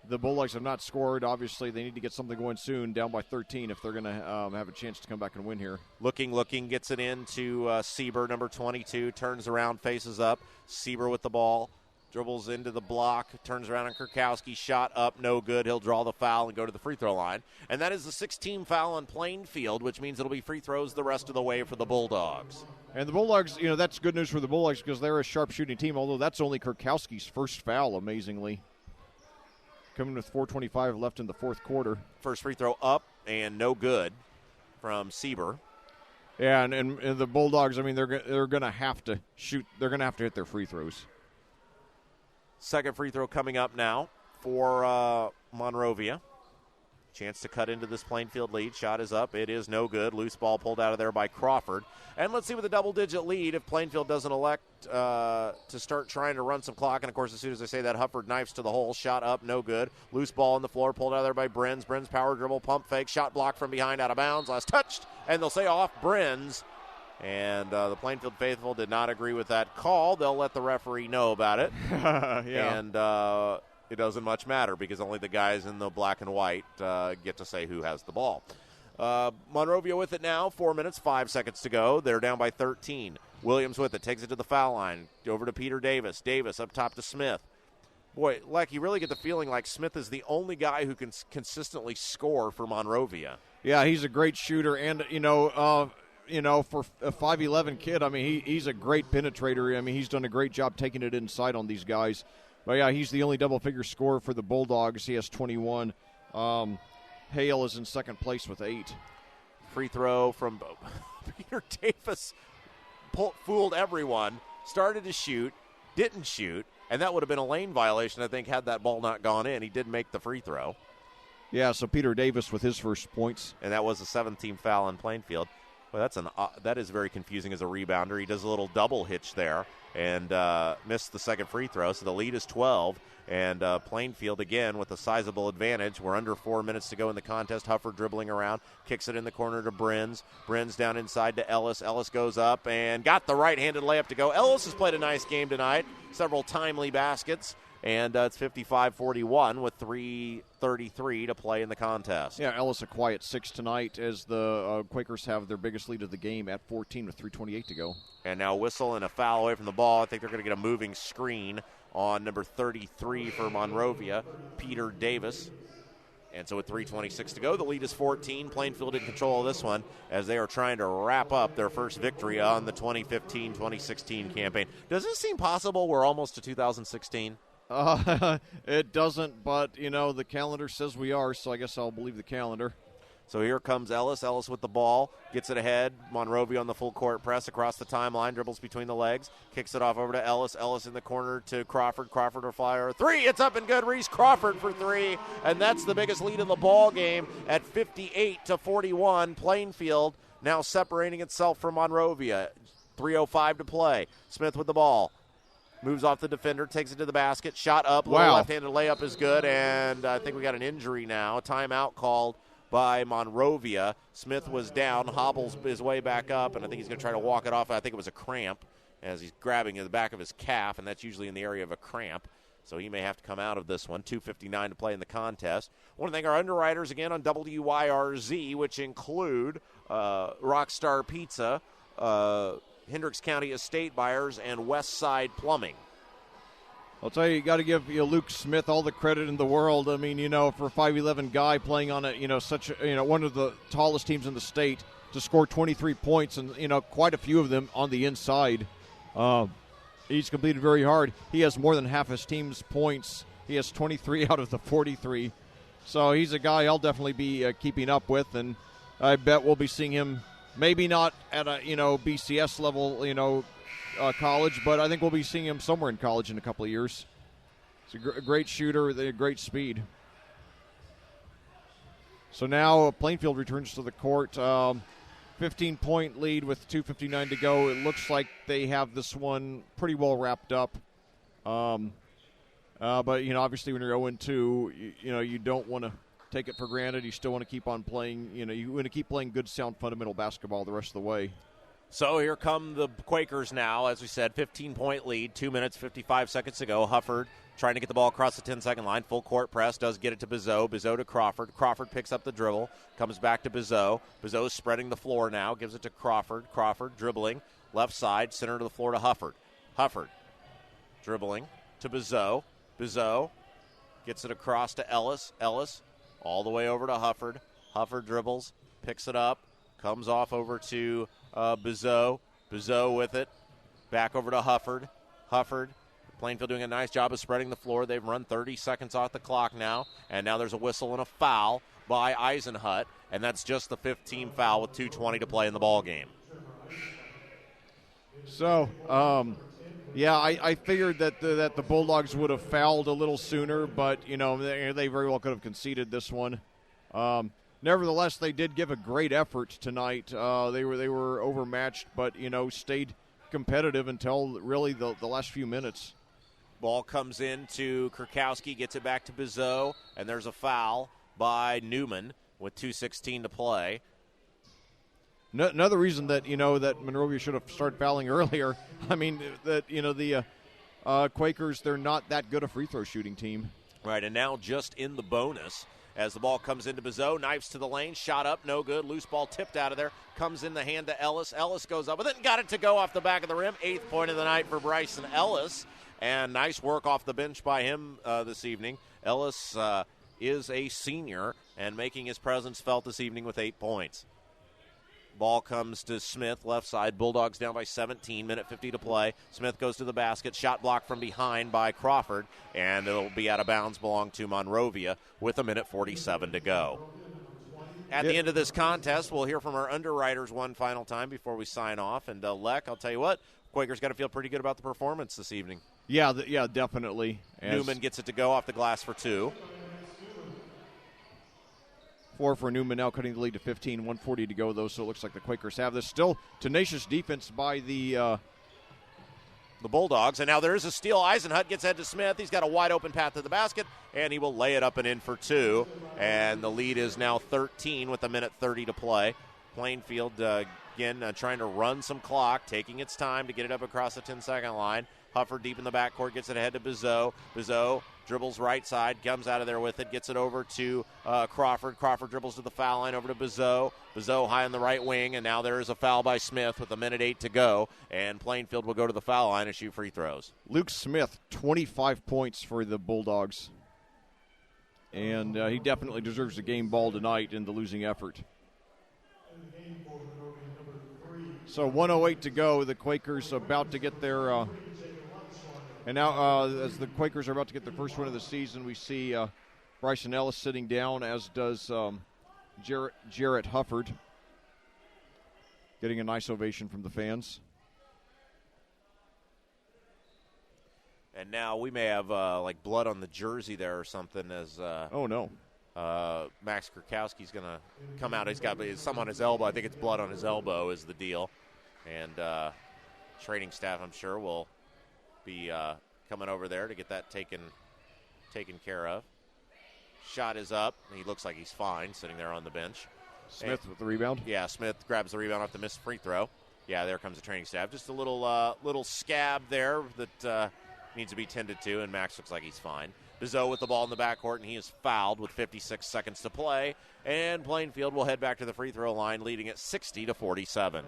the Bulldogs have not scored. Obviously, they need to get something going soon, down by 13, if they're going to have a chance to come back and win here. Looking, gets it into Sieber, number 22, turns around, faces up. Sieber with the ball, dribbles into the block, turns around on Kurkowski, shot up, no good. He'll draw the foul and go to the free throw line. And that is the 16th foul on Plainfield, which means it'll be free throws the rest of the way for the Bulldogs. And the Bulldogs, that's good news for the Bulldogs because they're a sharpshooting team, although that's only Kurkowski's first foul, amazingly. Coming with 4:25 left in the fourth quarter. First free throw up and no good from Sieber. Yeah, and the Bulldogs, they're going to have to shoot. They're going to have to hit their free throws. Second free throw coming up now for Monrovia. Chance to cut into this Plainfield lead. Shot is up. It is no good. Loose ball pulled out of there by Crawford. And let's see with a double-digit lead if Plainfield doesn't elect to start trying to run some clock. And, of course, as soon as I say that, Hufford knifes to the hole. Shot up, no good. Loose ball on the floor, pulled out of there by Brenz. Brenz power dribble, pump fake. Shot blocked from behind, out of bounds. Last touched, and they'll say off Brenz. And the Plainfield faithful did not agree with that call. They'll let the referee know about it. Yeah. And it doesn't much matter because only the guys in the black and white get to say who has the ball. Monrovia with it now, 4 minutes, 5 seconds to go. They're down by 13. Williams with it, takes it to the foul line. Over to Peter Davis. Davis up top to Smith. Boy, Leck, you really get the feeling like Smith is the only guy who can consistently score for Monrovia. Yeah, he's a great shooter, and, for a 5'11 kid, he's a great penetrator. He's done a great job taking it inside on these guys. But, yeah, he's the only double-figure scorer for the Bulldogs. He has 21. Hale is in second place with 8. Free throw from Peter Davis. Fooled everyone. Started to shoot. Didn't shoot. And that would have been a lane violation, I think, had that ball not gone in. He did make the free throw. Yeah, so Peter Davis with his first points. And that was the 17th foul on Plainfield. Well, that is very confusing as a rebounder. He does a little double hitch there and missed the second free throw. So the lead is 12. And Plainfield, again, with a sizable advantage. We're under 4 minutes to go in the contest. Hufford dribbling around, kicks it in the corner to Brenz. Brenz down inside to Ellis. Ellis goes up and got the right-handed layup to go. Ellis has played a nice game tonight. Several timely baskets. And it's 55-41 with 3:33 to play in the contest. Yeah, Ellis a quiet 6 tonight as the Quakers have their biggest lead of the game at 14 with 3:28 to go. And now whistle and a foul away from the ball. I think they're going to get a moving screen on number 33 for Monrovia, Peter Davis. And so with 3:26 to go, the lead is 14. Plainfield in control of this one as they are trying to wrap up their first victory on the 2015-2016 campaign. Does this seem possible? We're almost to 2016. It doesn't, but, the calendar says we are, so I guess I'll believe the calendar. So here comes Ellis. Ellis with the ball. Gets it ahead. Monrovia on the full court press across the timeline. Dribbles between the legs. Kicks it off over to Ellis. Ellis in the corner to Crawford. Crawford or flyer. 3. It's up and good. Reese Crawford for 3. And that's the biggest lead in the ball game at 58-41. Plainfield now separating itself from Monrovia. 3:05 to play. Smith with the ball. Moves off the defender, takes it to the basket, shot up, wow. Left-handed layup is good, and I think we got an injury now. A timeout called by Monrovia. Smith was down, hobbles his way back up, and I think he's going to try to walk it off. I think it was a cramp as he's grabbing the back of his calf, and that's usually in the area of a cramp. So he may have to come out of this one. 2:59 to play in the contest. I want to thank our underwriters again on WYRZ, which include Rockstar Pizza, Hendricks County Estate Buyers, and West Side Plumbing. I'll tell you got to give Luke Smith all the credit in the world. For a 5'11 guy playing on one of the tallest teams in the state to score 23 points and quite a few of them on the inside. He's completed very hard. He has more than half his team's points. He has 23 out of the 43. So he's a guy I'll definitely be keeping up with, and I bet we'll be seeing him. Maybe not at a BCS level, college, but I think we'll be seeing him somewhere in college in a couple of years. He's a great shooter with a great speed. So now Plainfield returns to the court. 15-point lead with 2:59 to go. It looks like they have this one pretty well wrapped up. But obviously when you're 0-2, you don't want to take it for granted. You still want to keep on playing. You want to keep playing good, sound, fundamental basketball the rest of the way. So here come the Quakers now. As we said, 15-point lead, 2 minutes, 55 seconds to go. Hufford trying to get the ball across the 10-second line. Full court press, does get it to Bizot. Bizot to Crawford. Crawford picks up the dribble, comes back to Bizot. Bizot is spreading the floor now, gives it to Crawford. Crawford dribbling, left side, center to the floor to Hufford. Hufford dribbling to Bizot. Bizot gets it across to Ellis. Ellis all the way over to Hufford. Hufford dribbles, picks it up, comes off over to Bizot. Bizot with it. Back over to Hufford. Hufford. Plainfield doing a nice job of spreading the floor. They've run 30 seconds off the clock now. And now there's a whistle and a foul by Eisenhut. And that's just the 15th foul with 2:20 to play in the ball game. So, I figured that the Bulldogs would have fouled a little sooner, but, they very well could have conceded this one. Nevertheless, they did give a great effort tonight. They were overmatched, but stayed competitive until really the last few minutes. Ball comes in to Kurkowski, gets it back to Bizot, and there's a foul by Newman with 2:16 to play. Another reason that that Monrovia should have started fouling earlier. I mean that the Quakers, they're not that good a free throw shooting team. Right, and now just in the bonus. As the ball comes into Bizot, knifes to the lane, shot up, no good. Loose ball tipped out of there, comes in the hand to Ellis. Ellis goes up with it and got it to go off the back of the rim. 8th point of the night for Bryson Ellis, and nice work off the bench by him this evening. Ellis is a senior and making his presence felt this evening with 8 points. Ball comes to Smith, left side. Bulldogs down by 17, minute 50 to play. Smith goes to the basket, shot blocked from behind by Crawford, and it'll be out of bounds, belong to Monrovia with a minute 47 to go. At the end of this contest, we'll hear from our underwriters one final time before we sign off. And, Leck, I'll tell you what, Quakers got to feel pretty good about the performance this evening. Yeah, definitely. Newman gets it to go off the glass for 2. 4 for Newman, now cutting the lead to 15, 140 to go, though, so it looks like the Quakers have this. Still tenacious defense by the Bulldogs, and now there is a steal. Eisenhut gets head to Smith. He's got a wide-open path to the basket, and he will lay it up and in for 2, and the lead is now 13 with a minute 30 to play. Plainfield, again, trying to run some clock, taking its time to get it up across the 10-second line. Hufford deep in the backcourt, gets it ahead to Bizot. Bizot dribbles right side, comes out of there with it, gets it over to Crawford. Crawford dribbles to the foul line over to Bizot. Bizot high on the right wing, and now there is a foul by Smith with a minute 8 to go, and Plainfield will go to the foul line and shoot free throws. Luke Smith, 25 points for the Bulldogs, and he definitely deserves a game ball tonight in the losing effort. So 1:08 to go. The Quakers about to get their and now as the Quakers are about to get the first win of the season, we see Bryson Ellis sitting down, as does Jarrett Hufford, getting a nice ovation from the fans. And now we may have like blood on the jersey there or something, as oh no, Max Kurkowski's going to come out. He's got some on his elbow. I think it's blood on his elbow is the deal. And training staff, I'm sure, will be coming over there to get that taken care of. Shot is up. He looks like he's fine sitting there on the bench. Smith with the rebound. Yeah, Smith grabs the rebound off the missed free throw. Yeah, there comes the training staff. Just a little scab there that needs to be tended to, and Max looks like he's fine. Bizot with the ball in the backcourt, and he is fouled with 56 seconds to play. And Plainfield will head back to the free throw line, leading at 60-47.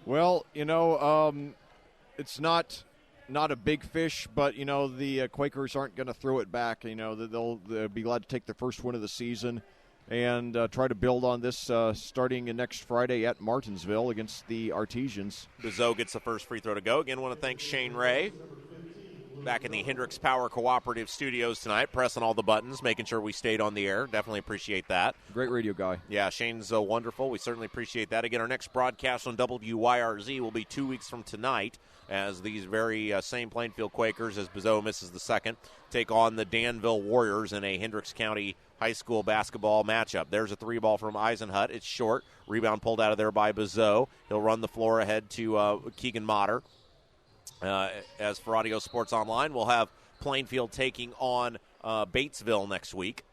Well, it's not a big fish, but, the Quakers aren't going to throw it back. They'll be glad to take the first win of the season and try to build on this starting next Friday at Martinsville against the Artesians. Bizot gets the first free throw to go. Again, want to thank Shane Ray back in the Hendricks Power Cooperative Studios tonight, pressing all the buttons, making sure we stayed on the air. Definitely appreciate that. Great radio guy. Yeah, Shane's wonderful. We certainly appreciate that. Again, our next broadcast on WYRZ will be 2 weeks from tonight, as these very same Plainfield Quakers, as Bizot misses the second, take on the Danville Warriors in a Hendricks County high school basketball matchup. There's a three ball from Eisenhut. It's short. Rebound pulled out of there by Bizot. He'll run the floor ahead to Keegan Motter. As for Audio Sports Online, we'll have Plainfield taking on Batesville next week.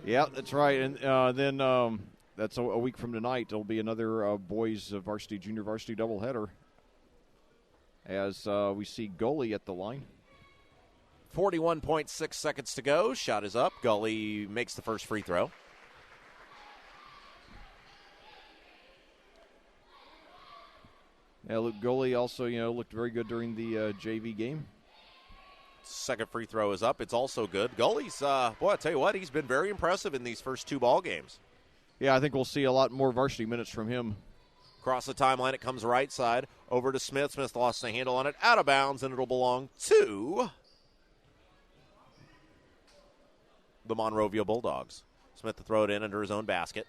Yeah, that's right. And then that's a week from tonight. There'll be another boys varsity, junior varsity doubleheader as we see Gully at the line. 41.6 seconds to go. Shot is up. Gully makes the first free throw. Yeah, Luke Gully also, looked very good during the JV game. Second free throw is up. It's also good. Gully's, I tell you what, he's been very impressive in these first two ball games. Yeah, I think we'll see a lot more varsity minutes from him. Across the timeline, it comes right side. Over to Smith. Smith lost a handle on it. Out of bounds, and it'll belong to the Monrovia Bulldogs. Smith to throw it in under his own basket.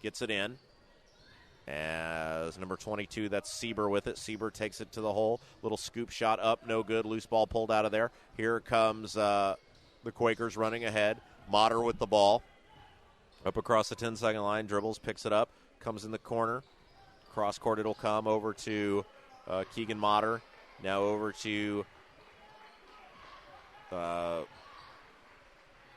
Gets it in. As number 22, that's Sieber with it. Sieber takes it to the hole. Little scoop shot up, no good. Loose ball pulled out of there. Here comes the Quakers running ahead. Motter with the ball. Up across the 10-second line, dribbles, picks it up, comes in the corner. Cross court it'll come over to Keegan Motter. Now over to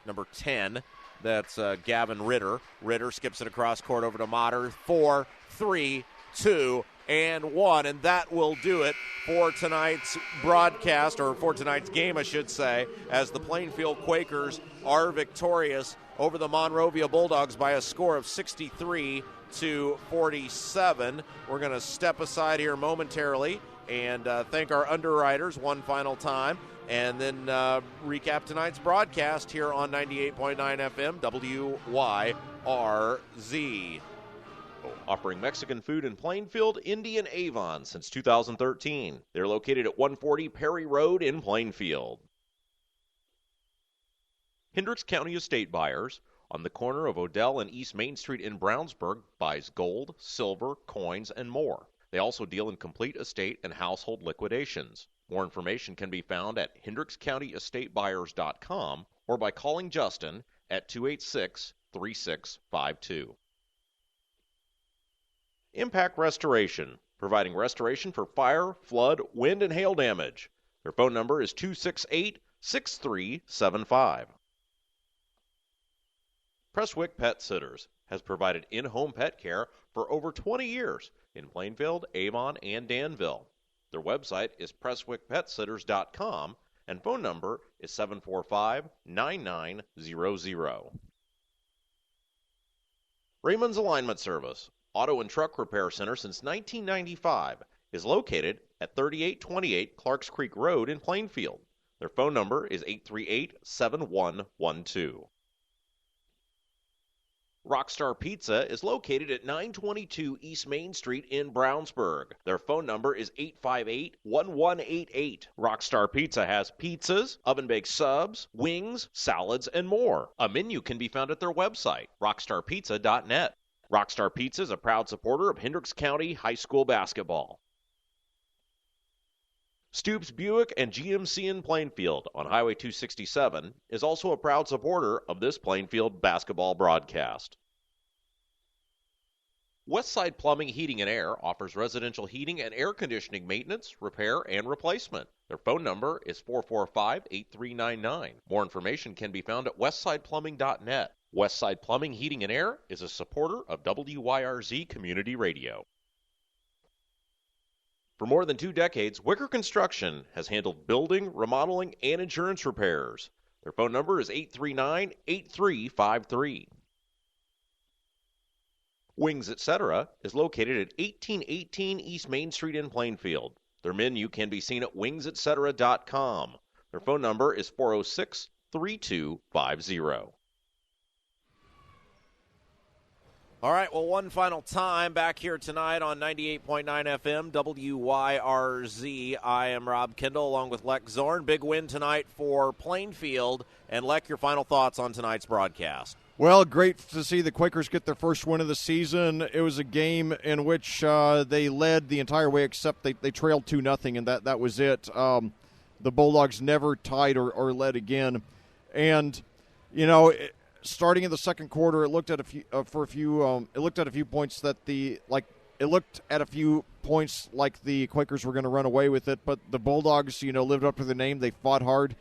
number 10. That's Gavin Ritter. Ritter skips it across court over to Motter. 4, 3, 2, and 1. And that will do it for tonight's broadcast, or for tonight's game, I should say, as the Plainfield Quakers are victorious over the Monrovia Bulldogs by a score of 63-47. We're going to step aside here momentarily and thank our underwriters one final time, and then recap tonight's broadcast here on 98.9 FM WYRZ. Offering Mexican food in Plainfield, Indy, and Avon since 2013. They're located at 140 Perry Road in Plainfield. Hendricks County Estate Buyers, on the corner of Odell and East Main Street in Brownsburg, buys gold, silver, coins, and more. They also deal in complete estate and household liquidations. More information can be found at HendricksCountyEstateBuyers.com or by calling Justin at 286-3652. Impact Restoration, providing restoration for fire, flood, wind, and hail damage. Their phone number is 268-6375. Prestwick Pet Sitters has provided in-home pet care for over 20 years in Plainfield, Avon, and Danville. Their website is PrestwickPetSitters.com, and phone number is 745-9900. Raymond's Alignment Service, auto and truck repair center since 1995, is located at 3828 Clarks Creek Road in Plainfield. Their phone number is 838-7112. Rockstar Pizza is located at 922 East Main Street in Brownsburg. Their phone number is 858-1188. Rockstar Pizza has pizzas, oven-baked subs, wings, salads, and more. A menu can be found at their website, rockstarpizza.net. Rockstar Pizza is a proud supporter of Hendricks County High School basketball. Stoops Buick and GMC in Plainfield on Highway 267 is also a proud supporter of this Plainfield basketball broadcast. Westside Plumbing, Heating, and Air offers residential heating and air conditioning maintenance, repair, and replacement. Their phone number is 445-8399. More information can be found at westsideplumbing.net. Westside Plumbing, Heating, and Air is a supporter of WYRZ Community Radio. For more than 2 decades, Wicker Construction has handled building, remodeling, and insurance repairs. Their phone number is 839-8353. Wings Etc. is located at 1818 East Main Street in Plainfield. Their menu can be seen at wingsetc.com. Their phone number is 406-3250. All right, well, one final time back here tonight on 98.9 FM, WYRZ. I am Rob Kendall along with Lek Zorn. Big win tonight for Plainfield. And, Lek, your final thoughts on tonight's broadcast. Well, great to see the Quakers get their first win of the season. It was a game in which they led the entire way, except they trailed 2-0, and that was it. The Bulldogs never tied or led again. And, starting in the second quarter, it looked at a few points that the Quakers were going to run away with it, but the Bulldogs, lived up to their name. They fought hard.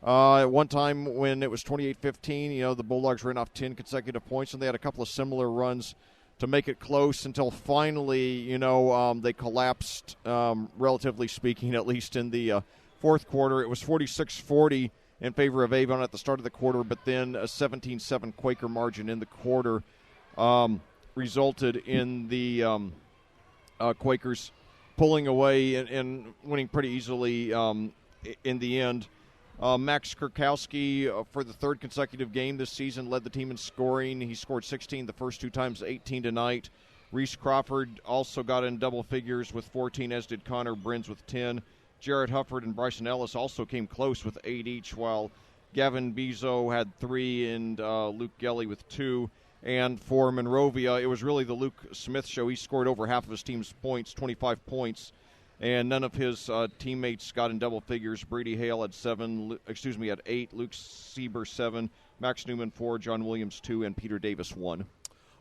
At one time when it was 28-15, the Bulldogs ran off 10 consecutive points, and they had a couple of similar runs to make it close until finally, they collapsed, relatively speaking, at least in the fourth quarter. It was 46-40 in favor of Avon at the start of the quarter, but then a 17-7 Quaker margin in the quarter resulted in the Quakers pulling away and winning pretty easily in the end. Max Kurkowski, for the third consecutive game this season, led the team in scoring. He scored 16 the first two times, 18 tonight. Reese Crawford also got in double figures with 14, as did Connor Brins with 10. Jarrett Hufford and Bryson Ellis also came close with 8 each, while Gavin Bezo had 3 and Luke Gelly with 2. And for Monrovia, it was really the Luke Smith show. He scored over half of his team's points, 25 points. And none of his teammates got in double figures. Brady Hale had 8. Luke Sieber 7. Max Newman 4. John Williams 2. And Peter Davis 1.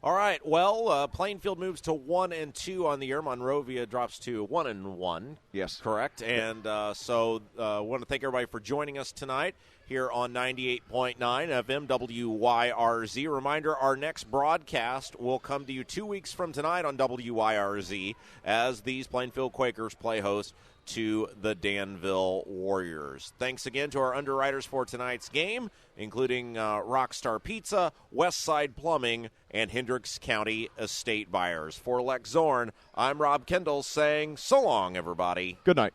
All right. Well, Plainfield moves to 1-2 on the year. Monrovia drops to 1-1. Yes, correct. And so I want to thank everybody for joining us tonight here on 98.9 FM WYRZ. Reminder, our next broadcast will come to you 2 weeks from tonight on WYRZ as these Plainfield Quakers play host to the Danville Warriors. Thanks again to our underwriters for tonight's game, including Rockstar Pizza, Westside Plumbing, and Hendricks County Estate Buyers. For Lex Zorn, I'm Rob Kendall saying so long, everybody. Good night.